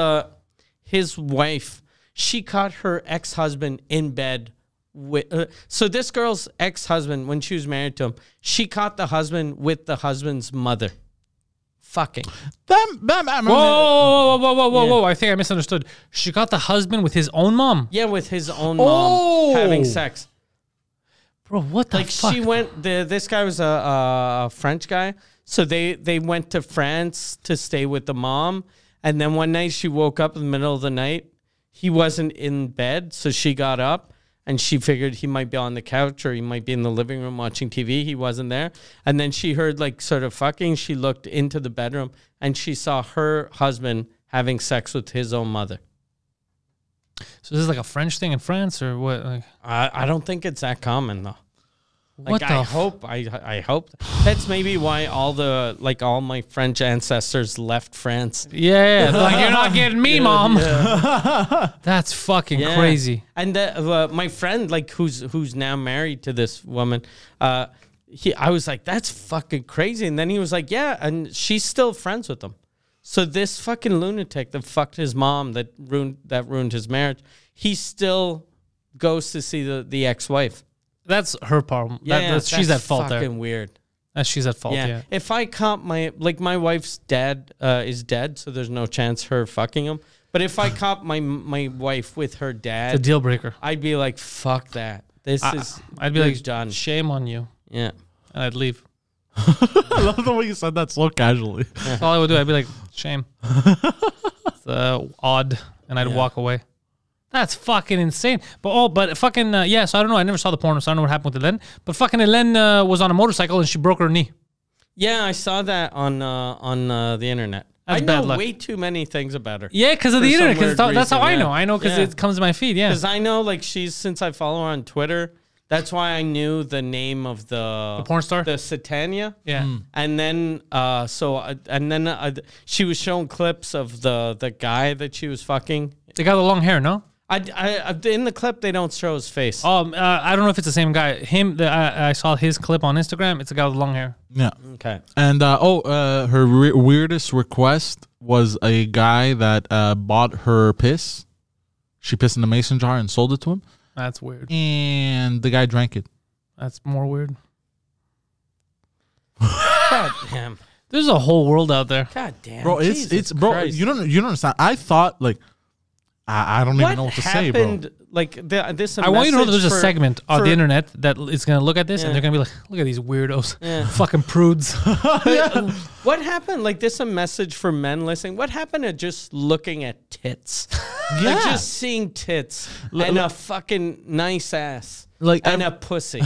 wife, she caught her ex-husband in bed with, so this girl's ex-husband, when she was married to him, she caught the husband with the husband's mother. Fucking. Whoa. I think I misunderstood. She got the husband with his own mom. Yeah, with his own mom having sex. Bro, what the Like fuck? she went. This guy was a French guy, so they went to France to stay with the mom, and then one night she woke up in the middle of the night. He wasn't in bed, so she got up and she figured he might be on the couch or he might be in the living room watching TV. He wasn't there, and then she heard like sort of fucking. She looked into the bedroom and she saw her husband having sex with his own mother. So this is like a French thing in France or what? Like, I don't think it's that common though. what Like the I hope that's maybe why all my French ancestors left France. Yeah. Like, you're not getting me, mom. That's fucking Yeah. crazy. And my friend, like who's now married to this woman, I was like, that's fucking crazy. And then he was like, yeah, and she's still friends with him. So this fucking lunatic that fucked his mom that ruined his marriage, he still goes to see the ex-wife. That's her problem. She's at fault there. Fucking weird. She's at fault, yeah. If I caught my wife's dad is dead, so there's no chance her fucking him. But if I caught my wife with her dad, It's a deal breaker. I'd be like, fuck that. I'd be like, done. shame on you. Yeah. And I'd leave. I love the way you said that so casually. That's all I would do. I'd be like, shame. It's odd. And I'd walk away. That's fucking insane. But fucking, yeah, so I don't know. I never saw the porno, so I don't know what happened with Hélène. But fucking Hélène was on a motorcycle and she broke her knee. Yeah, I saw that on the internet. That's I bad know luck. way too many things about her. Yeah, because of For the some internet. Because weird that's how reason, I know. yeah. I know because Yeah. it comes to my feed, yeah. Because I know, like, since I follow her on Twitter, that's why I knew the name of the porn star? the Satania. Yeah. And then, she was showing clips of the guy that she was fucking. They got the long hair, no? I in the clip they don't show his face. I don't know if it's the same guy. I saw his clip on Instagram. It's a guy with long hair. Yeah. Okay. And her weirdest request was a guy that bought her piss. She pissed in a mason jar and sold it to him, That's weird. and the guy drank it. That's more weird. God damn. There's a whole world out there. God damn. Bro, Jesus it's bro. Christ. You don't understand. I thought like I don't even know what to say, bro. happened? Like this. I want you to know that there's a message segment on for- the internet that is going to look at this Yeah. and they're going to be like, look at these weirdos. Yeah. Fucking prudes. What happened? Like this, a message for men listening. What happened to just looking at tits? Like Yeah. just seeing tits and a fucking nice ass. Like and a pussy.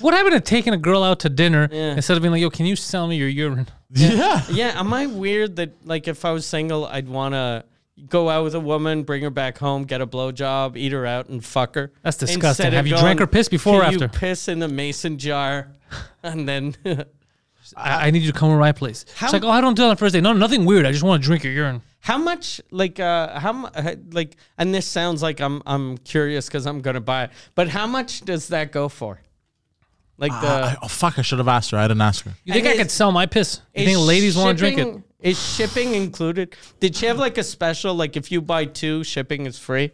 What happened to taking a girl out to dinner Yeah. instead of being like, yo, can you sell me your urine? yeah. Yeah, am I weird that like if I was single, I'd want to go out with a woman, bring her back home, get a blowjob, eat her out, and fuck her? That's disgusting. Instead of Have you going, drank her piss before or "Can after? you piss in the mason jar, and then I need you to come to my place. How- It's like, oh, I don't do that on the first day. No, nothing weird. I just want to drink your urine. how much like like? And this sounds like I'm curious because I'm gonna buy it, but how much does that go for? Like Oh fuck! I should have asked her. I didn't ask her. You think And I could is- sell my piss? You is think ladies want to drink it? shipping- Is shipping included? Did she have like a special? Like if you buy 2, shipping is free.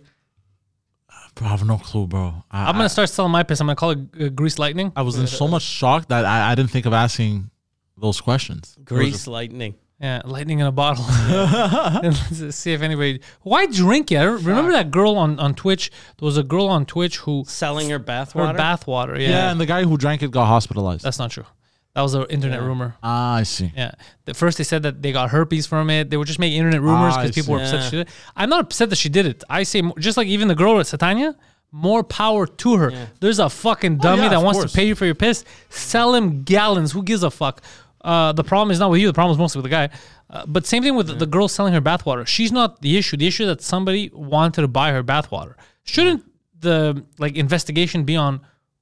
Bro, I have no clue, bro. I'm going to start selling my piss. I'm going to call it Grease Lightning. I was in so much shock that I didn't think of asking those questions. Grease lightning. Yeah, lightning in a bottle. And let's see if anybody... Why drink it? I remember that girl on Twitch. There was a girl on Twitch who... Selling her bathwater. Her bathwater, yeah. Yeah, and the guy who drank it got hospitalized. That's not true. That was an internet rumor. Ah, I see. Yeah. At first they said that they got herpes from it. They were just making internet rumors I because people were see. upset she did it. I'm not upset that she did it. I say, just like even the girl at Satania, more power to her. There's a fucking dummy yeah, that of wants course. to pay you for your piss. Sell him gallons. Who gives a fuck? The problem is not with you. The problem is mostly with the guy. But same thing with the girl selling her bathwater. She's not the issue. The issue is that somebody wanted to buy her bathwater. Shouldn't the like investigation be on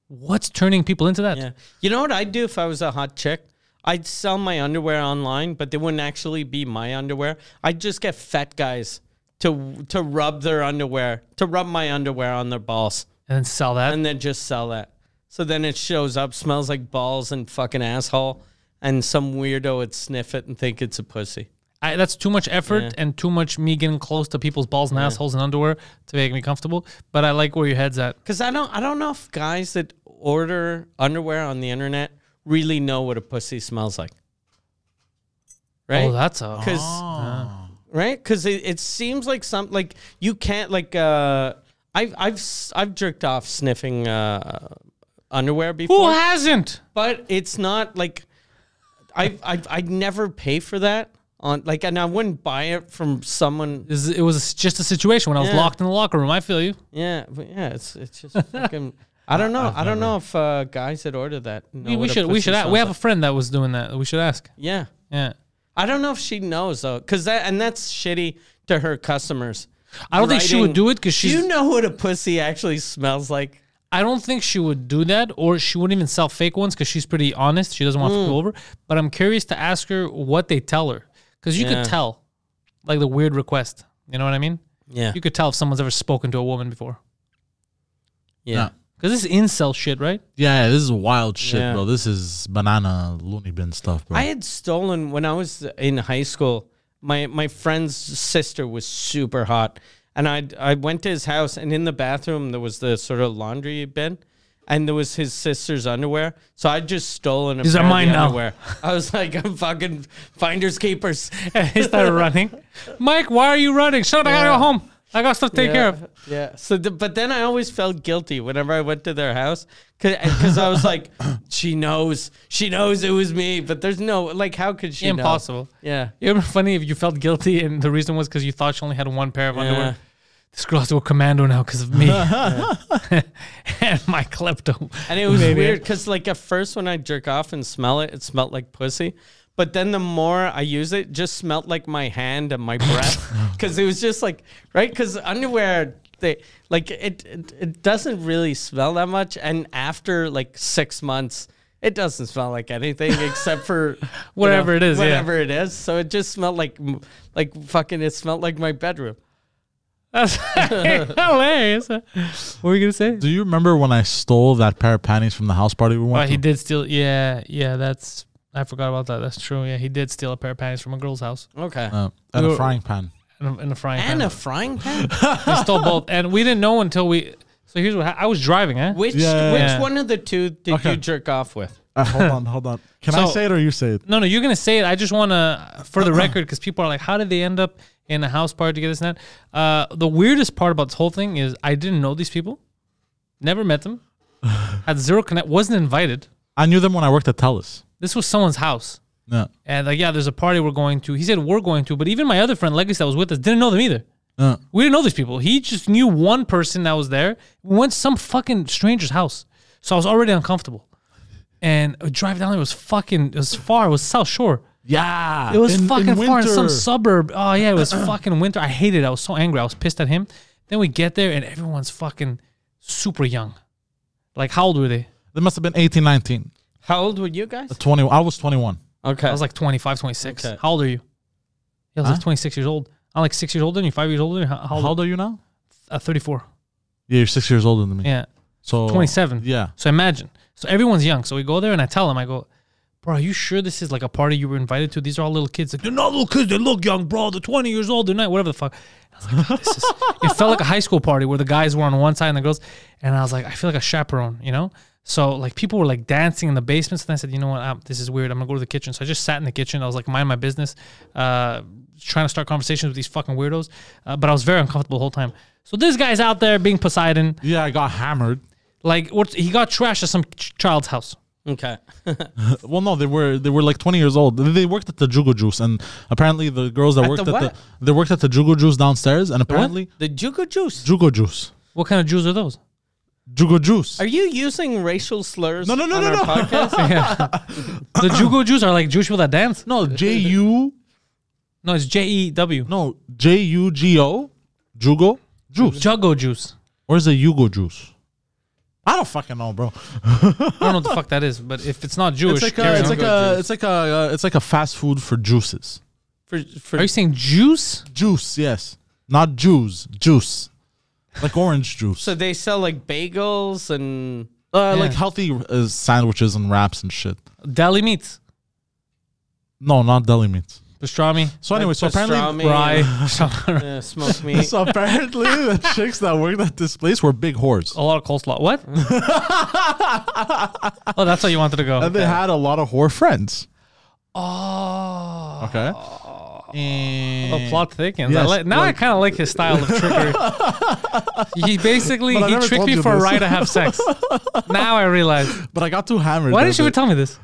what's turning people into that? Yeah. You know what I'd do if I was a hot chick? I'd sell my underwear online, but they wouldn't actually be my underwear. I'd just get fat guys to rub their underwear, to rub my underwear on their balls, And then sell that. and then just sell that. So then it shows up, smells like balls and fucking asshole, and some weirdo would sniff it and think it's a pussy. That's too much effort and too much me getting close to people's balls and assholes and underwear to make me comfortable. But I like where your head's at. Because I don't know if guys that order underwear on the internet really know what a pussy smells like. Right? Oh, that's a... Right? Because it seems like like you can't like I've jerked off sniffing underwear before, Who hasn't? but it's not like I'd never pay for that on like, and I wouldn't buy it from someone. It was just a situation when I was Yeah. locked in the locker room. I feel you. Yeah, but yeah, it's just fucking. I don't know. I don't know if guys that order that know We what a should. We pussy should. smells We have a like. friend that was doing that. We should ask. Yeah. Yeah. I don't know if she knows though, because that's shitty to her customers. I don't think she would Writing- do it because Do she's. you know what a pussy actually smells like? I don't think she would do that, or she wouldn't even sell fake ones because she's pretty honest. She doesn't want to go over. But I'm curious to ask her what they tell her, because you Yeah. could tell, like the weird request. You know what I mean? Yeah. You could tell if someone's ever spoken to a woman before. Yeah. Because this is incel shit, right? Yeah, this is wild shit, Yeah. bro. This is banana loony bin stuff, bro. I had stolen when I was in high school. My friend's sister was super hot, and I went to his house, and in the bathroom there was the sort of laundry bin, and there was his sister's underwear. So I just stolen a These pair are of mine the now. underwear. I was like, I'm fucking finders keepers. And he started running. Mike, why are you running? Shut up! I gotta go home. I got stuff to take care of. Yeah. So, but then I always felt guilty whenever I went to their house because I was like, she knows it was me, but there's no like, how could she know? Impossible. Yeah. It would be funny if you felt guilty and the reason was because you thought she only had one pair of underwear. Yeah. This girl has to go commando now because of me and my klepto. And it was Maybe. weird because, like, at first when I jerk off and smell it, it smelled like pussy. But then the more I use it, just smelled like my hand and my breath because it was just like, right? Because underwear, it doesn't really smell that much. And after like 6 months, it doesn't smell like anything except for Whatever it is, yeah. Whatever it is. So it just smelled like fucking. It smelled like my bedroom. That's hilarious. What were you gonna say? Do you remember when I stole that pair of panties from the house party we went He to? did steal. Yeah. That's. I forgot about that. That's true. Yeah, he did steal a pair of panties from a girl's house Okay. And a frying pan. in a frying pan. And a frying pan. He stole both, and we didn't know until we. So here's what I was driving. Which Yeah. one of the two did Okay. you jerk off with? Hold on. Can I So- say it or you say it? No, you're gonna say it. I just want to, for the record, because people are like, "How did they end up in a house party to get this and that?" The weirdest part about this whole thing is I didn't know these people, never met them, had zero connect, wasn't invited. I knew them when I worked at Telus. This was someone's house, Yeah. and like, yeah, there's a party we're going to. He said we're going to, but even my other friend Legacy that was with us didn't know them either. We didn't know these people. He just knew one person that was there. We went to some fucking stranger's house. So I was already uncomfortable. And a drive down there was fucking, it was far. It was South Shore. Yeah. It was fucking far in some winter. suburb. Oh, yeah, it was fucking winter. I hated it. I was so angry. I was pissed at him. Then we get there and everyone's fucking super young. Like, how old were they? They must have been 18, 19. How old were you guys? 20. I was 21. Okay. I was like 25, 26. Okay. How old are you? Yeah, I was like 26 years old. I'm like 6 years older than you, 5 years older than you. How old are you now? 34. Yeah, you're 6 years older than me. Yeah. So 27. Yeah. So imagine. So everyone's young. So we go there and I tell them, I go, bro, are you sure this is like a party you were invited to? These are all little kids. Like, they're not little kids. They look young, bro. They're 20 years old. They're not, whatever the fuck. I was like, oh, this is, it felt like a high school party where the guys were on one side and the girls. And I was like, I feel like a chaperone, you know? So like people were like dancing in the basements. And I said, you know what? This is weird. I'm going to go to the kitchen. So I just sat in the kitchen. I was like, mind my business, trying to start conversations with these fucking weirdos. But I was very uncomfortable the whole time. So this guy's out there being Poseidon. Yeah, I got hammered. Like he got trashed at some child's house. Okay. Well, no, they were like 20 years old. They worked at the Jugo Juice, and apparently the girls that they worked at the Jugo Juice downstairs, and apparently The Jugo Juice. Jugo Juice, What kind of Jews are those? Jugo Juice. Are you using racial slurs No. on our podcast? Yeah. The Jugo Jews are like Jewish people that dance. No, J-U. No, it's J-E-W. No, J-U-G-O. Jugo Juice. Juggo juice. Or is it Yugo Juice? I don't fucking know, bro. I don't know what the fuck that is, but if it's not Jewish, It's like a fast food for juices. are you saying juice? Juice, yes, not Jews. Juice, like orange juice. So they sell like bagels and Like healthy sandwiches and wraps and shit. Deli meats, No, not deli meats. pastrami, So anyway, so apparently, rye, smoked meat. so apparently the chicks that worked at this place were big whores. a lot of coleslaw. What? Oh, that's how you wanted to go. And they had a lot of whore friends. Oh. Okay. Oh, plot thickens. Yes, I kind of like his style of trickery. He basically But I never tricked told me you for a this. right to have sex. Now I realize. But I got too hammered. Why that didn't you day. ever tell me this?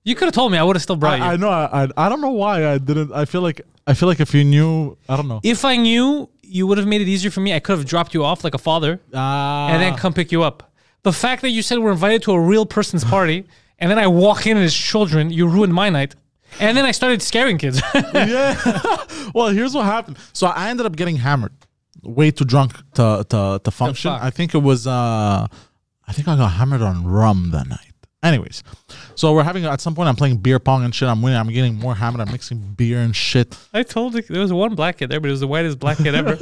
You could have told me. I would have still brought you. I know. I don't know why I didn't. I feel like if you knew, I don't know. If I knew, you would have made it easier for me. I could have dropped you off like a father and then come pick you up. The fact that you said we're invited to a real person's party and then I walk in as children, you ruined my night. And then I started scaring kids. Yeah. Well, here's what happened. So I ended up getting hammered, way too drunk to function. fuck? I think it was. I think I got hammered on rum that night. Anyways, so we're having at some point I'm playing beer pong and shit. I'm winning. I'm getting more hammered. I'm mixing beer and shit. I told you there was one black kid there, but it was the whitest black kid ever.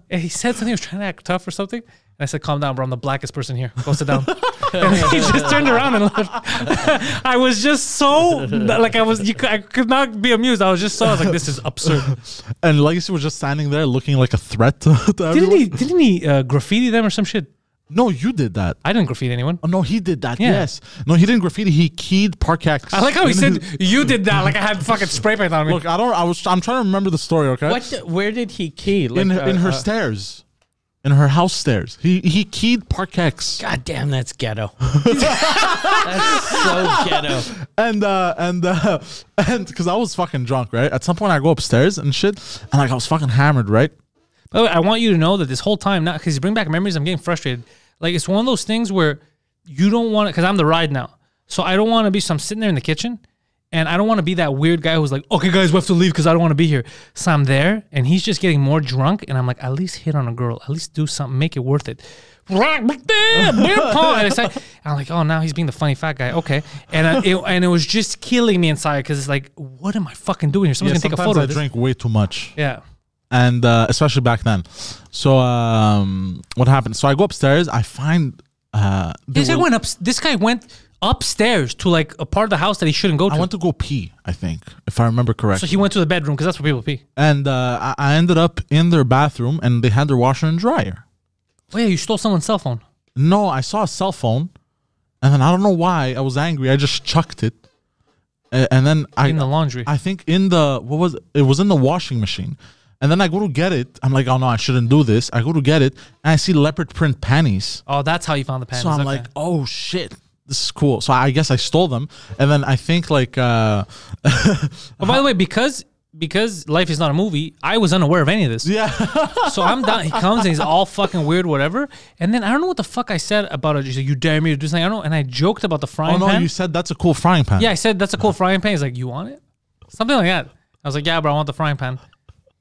And he said something. He was trying to act tough or something. And I said, "Calm down, bro. I'm the blackest person here. Go sit down." And he just turned around and left. I was just so like I could not be amused. I was like, "This is absurd." And Legacy was just standing there looking like a threat to everyone. Didn't he graffiti them or some shit? No, you did that. I didn't graffiti anyone. Oh, no, he did that. Yeah. Yes. No, he didn't graffiti. He keyed Parkex. I like how he said you did that. Like I had fucking spray paint on me. Look, I'm trying to remember the story. Okay. Where did he key? Like, In her stairs, in her house stairs. He keyed Parkex. God damn, that's ghetto. That's so ghetto. And because I was fucking drunk, right? At some point, I go upstairs and shit, and like I was fucking hammered, right? By the way, I want you to know that this whole time, not because you bring back memories, I'm getting frustrated. Like it's one of those things where you don't want to, because I'm the ride now, so I don't want to be. So I'm sitting there in the kitchen, and I don't want to be that weird guy who's like, "Okay, guys, we have to leave because I don't want to be here." So I'm there, and he's just getting more drunk, and I'm like, "At least hit on a girl, at least do something, make it worth it." And it's like, I'm like, "Oh, now he's being the funny fat guy." Okay, and it was just killing me inside because it's like, what am I fucking doing here? Someone's gonna take a photo. I of this. drink way too much. Yeah. And especially back then. So what happened? So I go upstairs. I find This guy went upstairs to like a part of the house that he shouldn't go to. I went to go pee, I think, if I remember correctly. So he went to the bedroom because that's where people pee. And I ended up in their bathroom, and they had their washer and dryer. Oh yeah, you stole someone's cell phone. No, I saw a cell phone, and then I don't know why I was angry. I just chucked it, and then In the laundry. I think it was in the washing machine. And then I go to get it. I'm like, oh no, I shouldn't do this. I go to get it, and I see leopard print panties. Oh, that's how you found the panties. So I'm like, oh shit, this is cool. So I guess I stole them, and then I think like. Oh, by the way, because because life is not a movie, I was unaware of any of this. Yeah. So I'm down. He comes and he's all fucking weird, whatever. And then I don't know what the fuck I said about it. He's like, you dare me to do something. I don't know. And I joked about the frying pan. You said that's a cool frying pan. Yeah, I said that's a cool frying pan. He's like, you want it? Something like that. I was like, yeah, bro, I want the frying pan.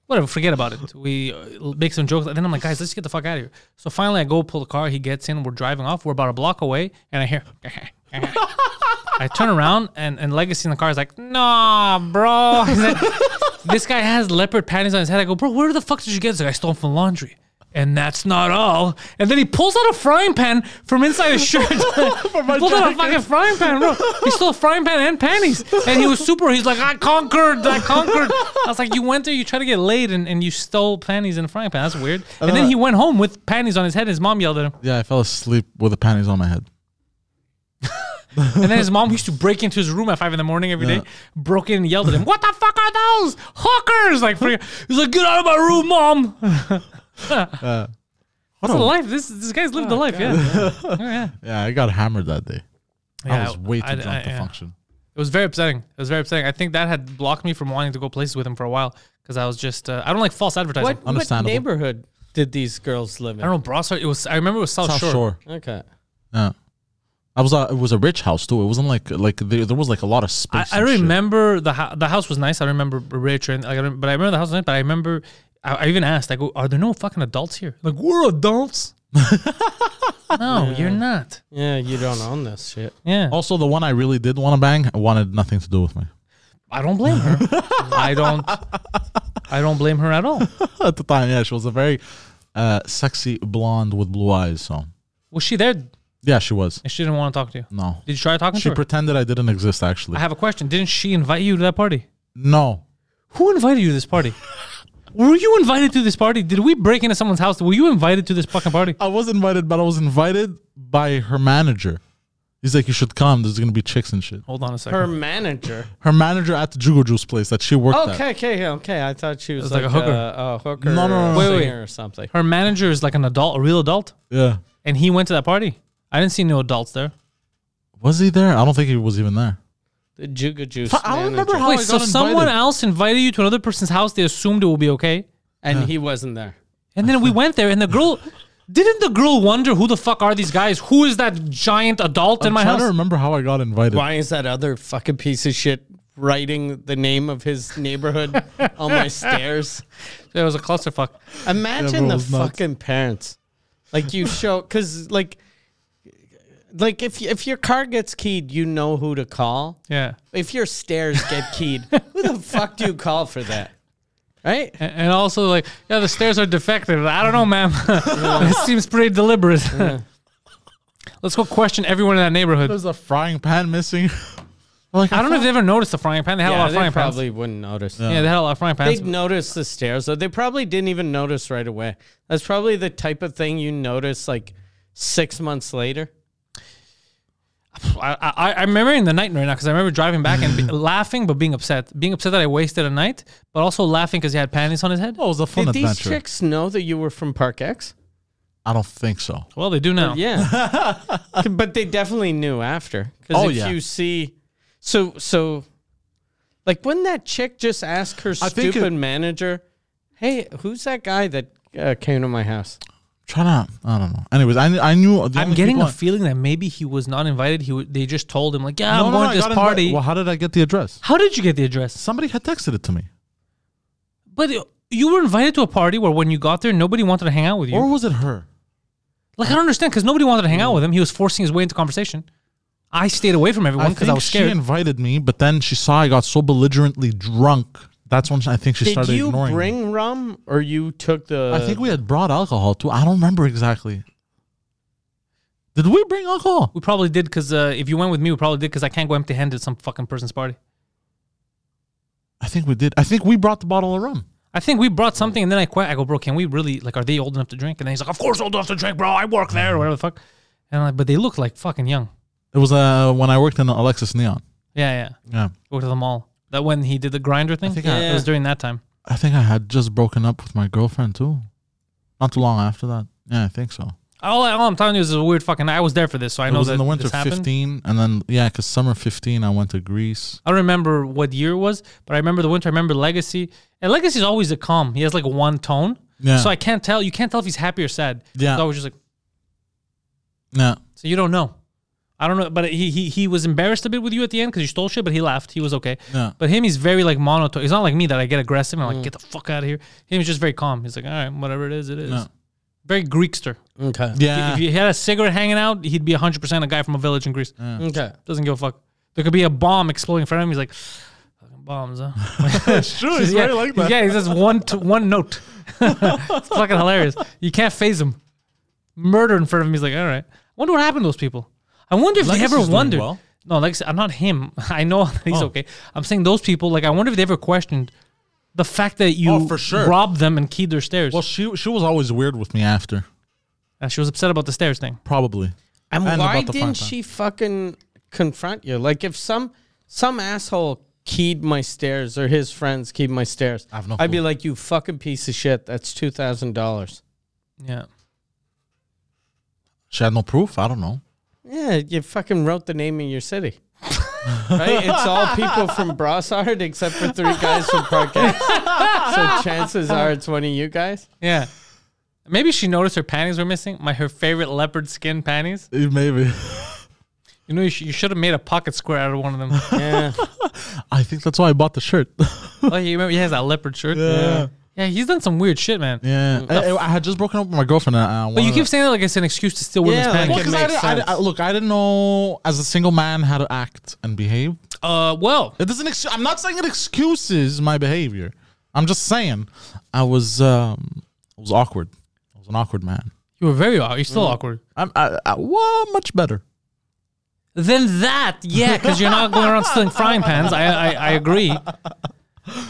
Whatever, forget about it. We make some jokes. Then I'm like, guys, let's get the fuck out of here. So finally I go pull the car. He gets in. We're driving off. We're about a block away. And I hear... I turn around and Legacy in the car is like, nah, bro. He's like, this guy has leopard panties on his head. I go, bro, where the fuck did you get this? Like, I stole them from laundry. And that's not all. And then he pulls out a frying pan from inside his shirt. He pulled out a fucking frying pan, bro. He stole a frying pan and panties. And he was super. He's like, I conquered. I was like, you went there, you tried to get laid, and you stole panties in a frying pan. That's weird. And then he went home with panties on his head. His mom yelled at him. Yeah, I fell asleep with the panties on my head. And then his mom used to break into his room at 5 a.m. every day, broke in and yelled at him, what the fuck are those? Hookers! Like, he's like, get out of my room, mom. What's a life? This guy's lived the life, yeah. Yeah, I got hammered that day. I was way too drunk to function. It was very upsetting. I think that had blocked me from wanting to go places with him for a while because I was just, I don't like false advertising. What neighborhood did these girls live in? I don't know, Brossard. I remember it was South Shore. Okay. Yeah. It was a rich house too. It wasn't like there was like a lot of space. I remember the house was nice. I remember rich and like, but I remember the house was nice. But I remember I even asked. I go, are there no fucking adults here? Like, we're adults. No, you're not. Yeah, you don't own this shit. Yeah. Also, the one I really did want to bang wanted nothing to do with me. I don't blame her. I don't blame her at all. At the time, yeah, she was a very sexy blonde with blue eyes. So was she there? Yeah, she was. And she didn't want to talk to you? No. Did you try talking to her? She pretended I didn't exist, actually. I have a question. Didn't she invite you to that party? No. Who invited you to this party? Were you invited to this party? Did we break into someone's house? Were you invited to this fucking party? I was invited, but I was invited by her manager. He's like, you should come. There's going to be chicks and shit. Hold on a second. Her manager? Her manager at the Jugo Juice place that she worked at. Okay. I thought she was like a hooker. A hooker No. Wait. Or something. Her manager is like an adult, a real adult? Yeah. And he went to that party? I didn't see no adults there. Was he there? I don't think he was even there. The Juga Juice I don't remember how Wait, I so got someone invited. else invited you to another person's house, they assumed it will be okay? And he wasn't there. And then we went there, and the girl... Didn't the girl wonder who the fuck are these guys? Who is that giant adult in my I'm house? trying to remember how I got invited. Why is that other fucking piece of shit writing the name of his neighborhood on my stairs? It was a clusterfuck. Imagine bro, the it was nuts. fucking parents. Like you show... Because like if your car gets keyed, you know who to call. Yeah. If your stairs get keyed, who the fuck do you call for that? Right? And also, like, yeah, the stairs are defective. I don't know, ma'am. It seems pretty deliberate. Yeah. Let's go question everyone in that neighborhood. There's a frying pan missing. Like, I don't know if they ever noticed the frying pan. They had a lot of frying pans. probably wouldn't notice. Yeah, they had a lot of frying pans. They'd notice the stairs, though. They probably didn't even notice right away. That's probably the type of thing you notice like 6 months later. I'm remembering the night right now because I remember driving back and laughing but being upset. Being upset that I wasted a night, but also laughing because he had panties on his head. Oh, it was a fun Did adventure. these chicks know that you were from Park X? I don't think so. Well, they do now. Yeah. But they definitely knew after. Because you see... So, like, wouldn't that chick just ask her stupid manager, hey, who's that guy that came to my house? I don't know. Anyways, I knew. I'm getting a feeling that maybe he was not invited. They just told him like, yeah, I'm going to this party. Well, how did I get the address? How did you get the address? Somebody had texted it to me. But you were invited to a party where when you got there, nobody wanted to hang out with you. Or was it her? Like, I don't understand because nobody wanted to hang out with him. He was forcing his way into conversation. I stayed away from everyone because I was scared. She invited me, but then she saw I got so belligerently drunk. That's when I think she started ignoring me. Did you bring rum or you took the... I think we had brought alcohol too. I don't remember exactly. Did we bring alcohol? We probably did because if you went with me, we probably did because I can't go empty-handed to some fucking person's party. I think we did. I think we brought the bottle of rum. I think we brought something and then I quit. I go, bro, can we really, like, are they old enough to drink? And then he's like, of course old enough to drink, bro. I work there or whatever the fuck. And I'm like, but they look like fucking young. It was when I worked in Alexis Neon. Yeah. Yeah. Go to the mall. That when he did the grinder thing? It was during that time. I think I had just broken up with my girlfriend too. Not too long after that. Yeah, I think so. All I'm telling you is a weird fucking. I was there for this, so I It know was that in the winter this happened. 15, and then because summer 15, I went to Greece. I don't remember what year it was, but I remember the winter. I remember Legacy, and Legacy is always a calm. He has like one tone, Yeah. so I can't tell. You can't tell if he's happy or sad. Yeah. So I was just like, Yeah. so you don't know. I don't know, but he was embarrassed a bit with you at the end because you stole shit, but he laughed. He was okay. Yeah. But him, he's very like monotone. He's not like me that I get aggressive and I'm like, get the fuck out of here. Him is just very calm. He's like, all right, whatever it is, it is. Yeah. Very Greekster. Okay. Yeah. If he had a cigarette hanging out, he'd be 100% a guy from a village in Greece. Okay. Doesn't give a fuck. There could be a bomb exploding in front of him. He's like, fucking bombs, huh? It's true. He's very like that. Yeah, he says one note. It's fucking hilarious. You can't phase him. Murder in front of him. He's like, all right. I wonder what happened to those people. I wonder if they ever Legacy's doing wondered. well. No, like I'm not him. I know that he's okay. I'm saying those people. Like I wonder if they ever questioned the fact that you for sure. robbed them and keyed their stairs. Well, she was always weird with me after. And she was upset about the stairs thing. Probably. And And why about the fun didn't time. she fucking confront you? Like if some asshole keyed my stairs or his friends keyed my stairs, I have no I'd be clue. like, you fucking piece of shit. That's $2,000. Yeah. She had no proof? I don't know. Yeah, you fucking wrote the name of your city. Right? It's all people from Brossard except for 3 guys from Park X. So chances are it's one of you guys. Yeah. Maybe she noticed her panties were missing. Her favorite leopard skin panties. Maybe. You know, you should have made a pocket square out of one of them. Yeah. I think that's why I bought the shirt. Oh, you remember he has that leopard shirt? Yeah. Yeah, he's done some weird shit, man. Yeah. I had just broken up with my girlfriend. But you keep saying that like it's an excuse to steal women's Yeah, panties. like Well, it 'cause makes I sense. look, I didn't know as a single man how to act and behave. Well, It doesn't. I'm not saying it excuses my behavior. I'm just saying I was awkward. I was an awkward man. you were very awkward. You're still awkward. Well, much better. Then that, yeah, because you're not going around stealing frying pans. I agree.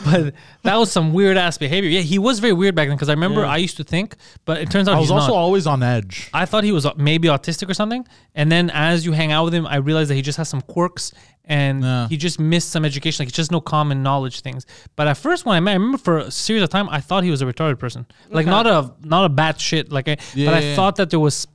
But that was some weird ass behavior. Yeah, he was very weird back then because I remember I used to think, but it turns out I was he's also not. always on edge. I thought he was maybe autistic or something. And then as you hang out with him, I realized that he just has some quirks and he just missed some education. Like, it's just no common knowledge things. But at first, when I met, I remember for a series of time, I thought he was a retarded person. Like, not a bad shit. Like, but I thought that there was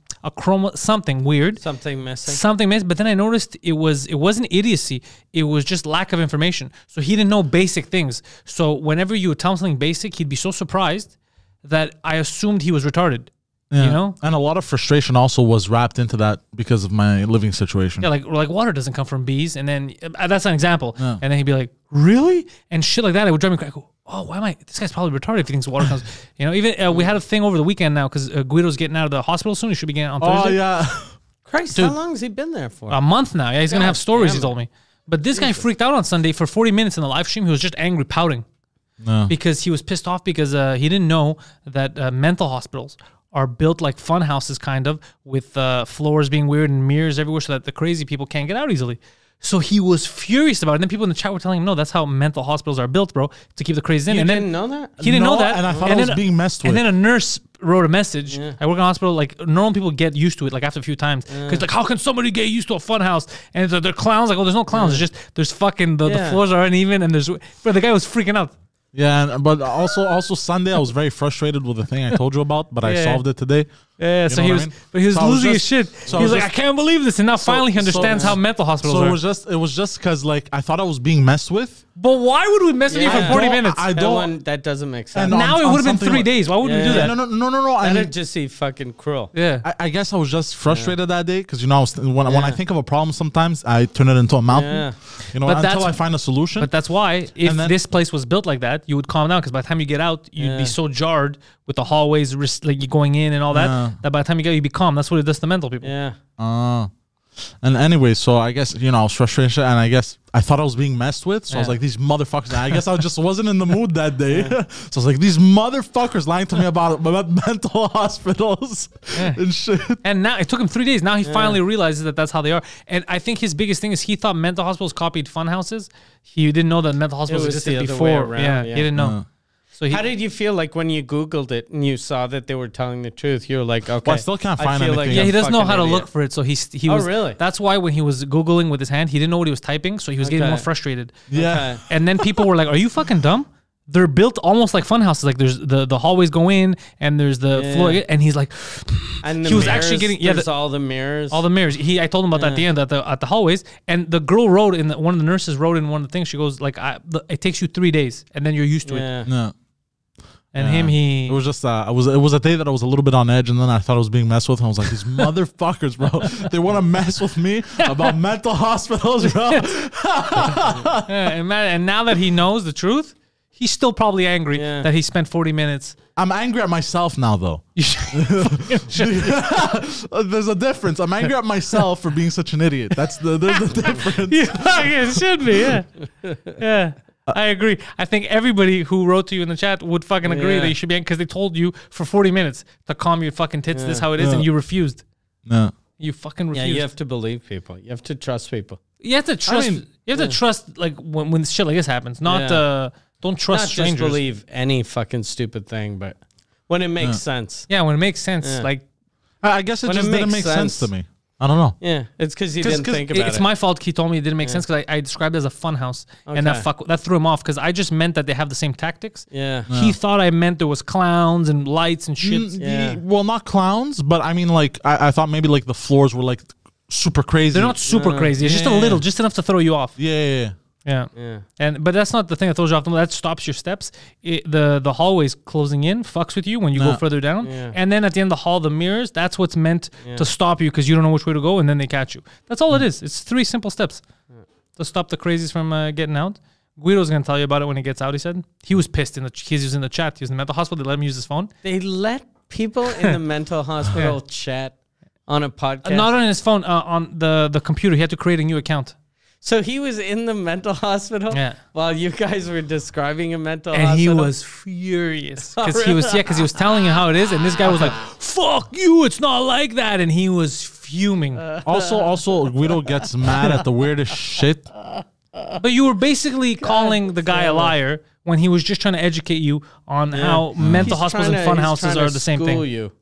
something weird. Something missing. Something missed, but then I noticed it wasn't idiocy. It was just lack of information. So he didn't know basic things. So whenever you would tell him something basic, he'd be so surprised that I assumed he was retarded. Yeah. You know? And a lot of frustration also was wrapped into that because of my living situation. Yeah, like water doesn't come from bees, and then that's an example. And then he'd be like, "Really?" and shit like that. It would drive me crazy. I go, "Oh, why am I? This guy's probably retarded if he thinks water comes." You know, even we had a thing over the weekend now because Guido's getting out of the hospital soon. He should be getting out on Oh Thursday. yeah. Christ, how long has he been there for? A month now. Yeah, he's gonna have stories. damn He told me. But this guy freaked out on Sunday for 40 minutes in the live stream. He was just angry, pouting, because he was pissed off because he didn't know that mental hospitals are built like fun houses, kind of, with floors being weird and mirrors everywhere, so that the crazy people can't get out easily. So he was furious about it. And then people in the chat were telling him, "No, that's how mental hospitals are built, bro, to keep the crazy in." You and then didn't know that? he didn't know that, And I thought I was being messed with. And then a nurse wrote a message. I work in a hospital. Like, normal people get used to it, like after a few times. Because like, how can somebody get used to a fun house? And they're clowns. Like, oh, there's no clowns. It's just there's fucking the floors are uneven and there's. But the guy was freaking out. Yeah, but also Sunday I was very frustrated with the thing I told you about, but I solved it today. Yeah, so know he what was, I mean? but he was So I was losing his just- shit. so I He was was like, just- I can't believe this, and now finally he understands how mental hospitals So are. it was just because like I thought I was being messed with. But why would we mess with you for 40 minutes? I That don't. one, that doesn't make sense. And Now it on would have been something 3 like- days. Why would we do Yeah. that? No. I That'd mean, just be fucking cruel. Yeah. I guess I was just frustrated that day because I was when I think of a problem, sometimes I turn it into a mountain. Yeah. You know, But until that's- I find a solution. But that's why, if And then- this place was built like that, you would calm down. Because by the time you get out, you'd be so jarred with the hallways, like you going in and all that, that by the time you get out, you'd be calm. That's what it does to mental people. Yeah. And anyway, so I guess I was frustrated, and I guess I thought I was being messed with. So I was Yeah. like, these motherfuckers. And I guess I just wasn't in the mood that day. So I was like, these motherfuckers lying to me about mental hospitals and shit. And now it took him 3 days. Now he finally realizes that that's how they are. And I think his biggest thing is he thought mental hospitals copied fun houses. He didn't know that mental hospitals was existed the other way before. around, Yeah, yeah. he didn't know. So he, How did you feel like when you Googled it and you saw that they were telling the truth? You were like, okay. Well, I still can't find feel anything. yeah, I'm he doesn't know fucking how to idiot. look for it. So he Oh, was really? That's why when he was Googling with his hand, he didn't know what he was typing. So he was getting Okay. more frustrated. Yeah. Okay. And then people were like, "Are you fucking dumb? they're built almost like fun houses. Like there's the hallways go in and there's the floor, and he's like, and he was actually getting there's all the mirrors. All the mirrors. I told him about that at the end at the hallways, and the girl wrote in one of the nurses wrote in one of the things. She goes like, it takes you 3 days, and then you're used to it. No. And it was just it was a day that I was a little bit on edge, and then I thought I was being messed with, and I was like, these motherfuckers, bro, they want to mess with me about mental hospitals, bro. And now that he knows the truth, he's still probably angry that he spent 40 minutes. I'm angry at myself now, though. There's a difference. I'm angry at myself for being such an idiot. There's a difference. It should be, yeah. I agree. I think everybody who wrote to you in the chat would fucking agree that you should be, because they told you for 40 minutes to calm your fucking tits. This is how it is, and you refused. No, you fucking refused. Yeah, you have to believe people. You have to trust people. You have to trust. You have to trust, like when shit like this happens. Not don't trust strangers. Just believe any fucking stupid thing, but when it makes sense. Yeah, when it makes sense. Like I guess it just didn't make sense to me. I don't know. Yeah, it's because you didn't think about it. It's my fault. He told me it didn't make sense because I described it as a fun house, and that threw him off because I just meant that they have the same tactics. Yeah, he thought I meant there was clowns and lights and shit. Well, not clowns, but I mean, like I thought maybe like the floors were like super crazy. They're not super crazy. It's just a little, just enough to throw you off. Yeah. But that's not the thing that throws you off. That stops your steps. The hallways closing in fucks with you when you go further down. And then at the end of the hall, the mirrors, that's what's meant to stop you because you don't know which way to go, and then they catch you. That's all it is. It's 3 simple steps to stop the crazies from getting out. Guido's going to tell you about it when he gets out, he said. He was pissed. He was in the chat. He was in the mental hospital. They let him use his phone. They let people in the mental hospital chat on a podcast? Not on his phone, on the computer. He had to create a new account. So he was in the mental hospital while you guys were describing a mental hospital? And he was furious. Because he was telling you how it is, and this guy was like, fuck you, it's not like that. And he was fuming. Also, Guido gets mad at the weirdest shit. But you were basically calling the guy a liar when he was just trying to educate you on how mental hospitals and fun houses are the same thing. You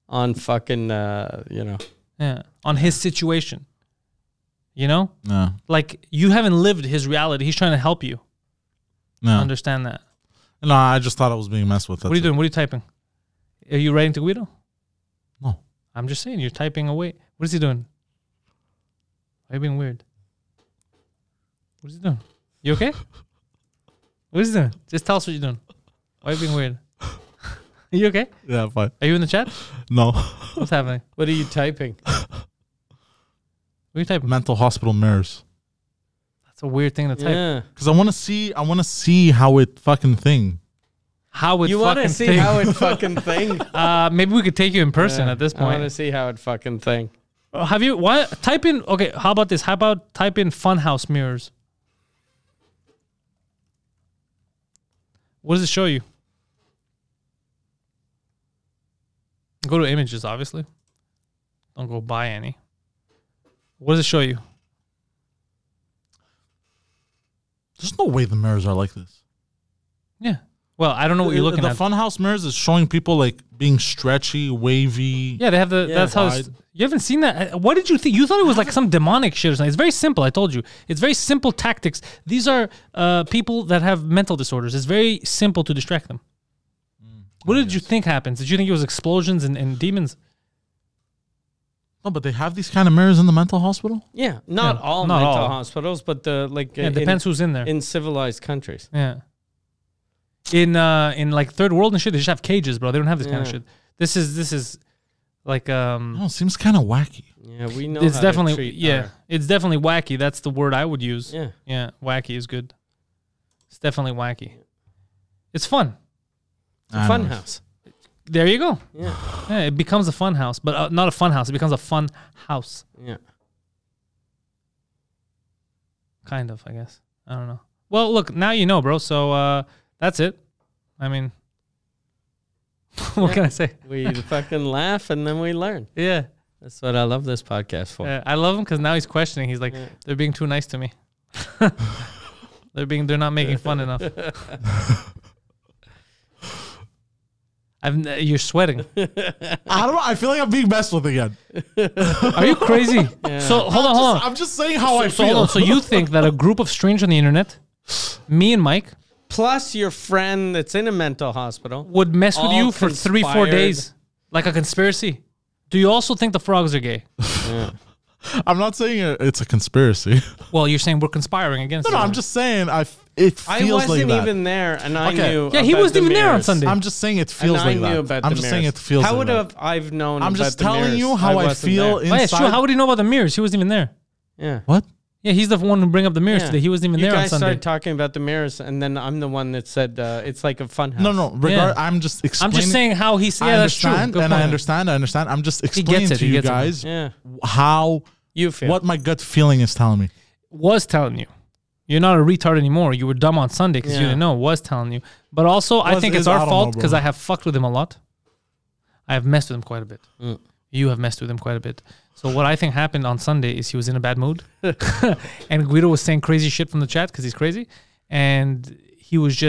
on fucking, on his situation. You know? No. Like, you haven't lived his reality. He's trying to help you. No. Understand that. No, I just thought I was being messed with. What are you doing? What are you typing? Are you writing to Guido? No. I'm just saying, you're typing away. What is he doing? Why are you being weird? What is he doing? You okay? What is he doing? Just tell us what you're doing. Why are you being weird? Are you okay? Yeah, I'm fine. Are you in the chat? No. What's happening? What are you typing? What are you typing? Mental hospital mirrors. That's a weird thing to type. Yeah. Because I want to see how it fucking thing. How it you fucking want to see thing. how it fucking thing? Maybe we could take you in person at this point. I want to see how it fucking thing. Have you, what? Type in, okay, how about this? How about type in funhouse mirrors? What does it show you? Go to images, obviously. Don't go buy any. What does it show you? There's no way the mirrors are like this. Yeah. Well, I don't know what you're looking at. The funhouse mirrors is showing people like being stretchy, wavy. Yeah, they have the. That's how. You haven't seen that. What did you think? You thought it was like some demonic shit or something. It's very simple. I told you. It's very simple tactics. These are people that have mental disorders. It's very simple to distract them. What did you think happens? Did you think it was explosions and demons? No, but they have these kind of mirrors in the mental hospital? Yeah, not all mental hospitals, but it depends who's in there. In civilized countries. Yeah. In like third world and shit, they just have cages, bro. They don't have this kind of shit. This is like no, it seems kind of wacky. Yeah, we know. It's definitely it's definitely wacky. That's the word I would use. Yeah, wacky is good. It's definitely wacky. It's fun. It's a fun house. There you go. Yeah, it becomes a fun house, but not a fun house. It becomes a fun house. Yeah. Kind of, I guess. I don't know. Well, look, now you know, bro. So that's it. I mean, what can I say? We fucking laugh and then we learn. Yeah. That's what I love this podcast for. I love him because now he's questioning. He's like, they're being too nice to me. They're not making fun enough. You're sweating. I don't know. I feel like I'm being messed with again. Are you crazy? Yeah. So hold on. I'm just saying how I feel. Hold on. So you think that a group of strangers on the internet, me and Mike, plus your friend that's in a mental hospital would mess with all you for 3-4 conspired. days, like a conspiracy. Do you also think the frogs are gay? Yeah. I'm not saying it's a conspiracy. Well, you're saying we're conspiring against. No, it. I'm just saying it feels I like wasn't that. even there, and I Okay. knew. Yeah, he about wasn't the even there on mirrors. Sunday. I'm just saying it feels And like I that. knew about I'm the just mirrors. saying it feels How like would that. have I've known? I'm about just the telling mirrors? you how I wasn't feel there. Oh, yeah, inside. sure. How would he know about the mirrors? He wasn't even there. Yeah. What? Yeah, he's the one who bring up the mirrors today. He wasn't even You there on guys Sunday. started talking about the mirrors, and then I'm the one that said it's like a fun house. No. I'm just I'm explaining. just saying how he said. I Yeah, that's true. understand, Good and I point. understand. I'm just explaining it, to he you gets it. guys Yeah. how You feel. what my gut feeling is telling me. Was telling you. You're not a retard anymore. You were dumb on Sunday because you Yeah. didn't know. Was telling you. But also, I think it's I our don't fault know, because bro. I have fucked with him a lot. I have messed with him quite a bit. You have messed with him quite a bit. So what I think happened on Sunday is he was in a bad mood. And Guido was saying crazy shit from the chat because he's crazy. And he was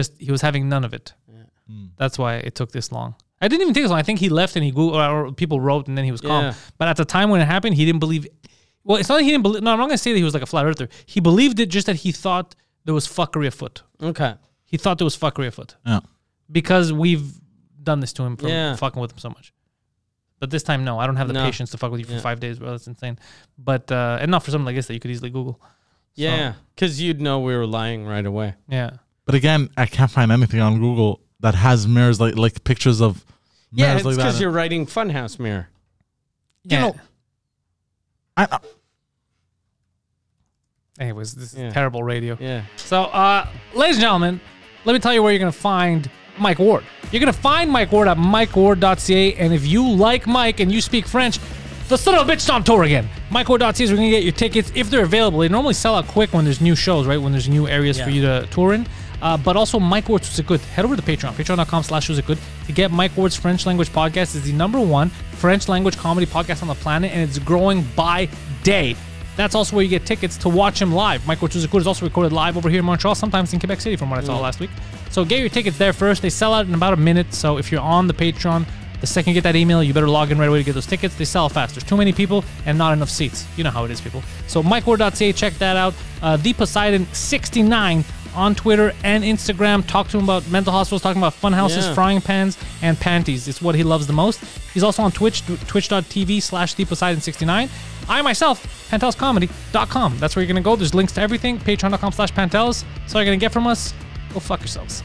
having none of it. That's why it took this long. I didn't even take this long. I think he left and he Googled, or people wrote and then he was calm. Yeah. But at the time when it happened, he didn't believe. Well, it's not that he didn't believe. No, I'm not going to say that he was like a flat earther. He believed it, just that he thought there was fuckery afoot. Okay. He thought there was fuckery afoot. Yeah. Because we've done this to him from Yeah. fucking with him so much. But this time, no. I don't have the No. patience to fuck with you for 5 days, bro. That's insane. But, and not for something like this that you could easily Google. Yeah, because you'd know we were lying right away. Yeah. But again, I can't find anything on Google that has mirrors like pictures of Yeah, mirrors it's like because that. you're writing Funhouse Mirror. You know, I Anyways, this is Yeah. terrible radio. Yeah. So, ladies and gentlemen, let me tell you where you're going to find Mike Ward. You're going to find Mike Ward at mikeward.ca. And if you like Mike and you speak French, the son of a bitch's on tour again. MikeWard.ca is where you're going to get your tickets if they're available. They normally sell out quick when there's new shows, right? When there's new areas for you to tour in. But also, Mike Ward's Who's It Good. Head over to Patreon, patreon.com/Who's It Good, to get Mike Ward's French language podcast. It's the #1 French language comedy podcast on the planet, and it's growing by day. That's also where you get tickets to watch him live. Mike Ward's Who's It Good is also recorded live over here in Montreal, sometimes in Quebec City, from what I saw last week. So get your tickets there first. They sell out in about a minute. So if you're on the Patreon, the second you get that email, you better log in right away to get those tickets. They sell fast. There's too many people and not enough seats. You know how it is, people. So MikeWard.ca, check that out. The Poseidon69 on Twitter and Instagram. Talk to him about mental hospitals, talking about fun houses, frying pans, and panties. It's what he loves the most. He's also on Twitch, twitch.tv/ThePoseidon69. I myself, PantelisComedy.com. That's where you're going to go. There's links to everything. Patreon.com/Pantelis. That's all you're going to get from us. Go fuck yourselves.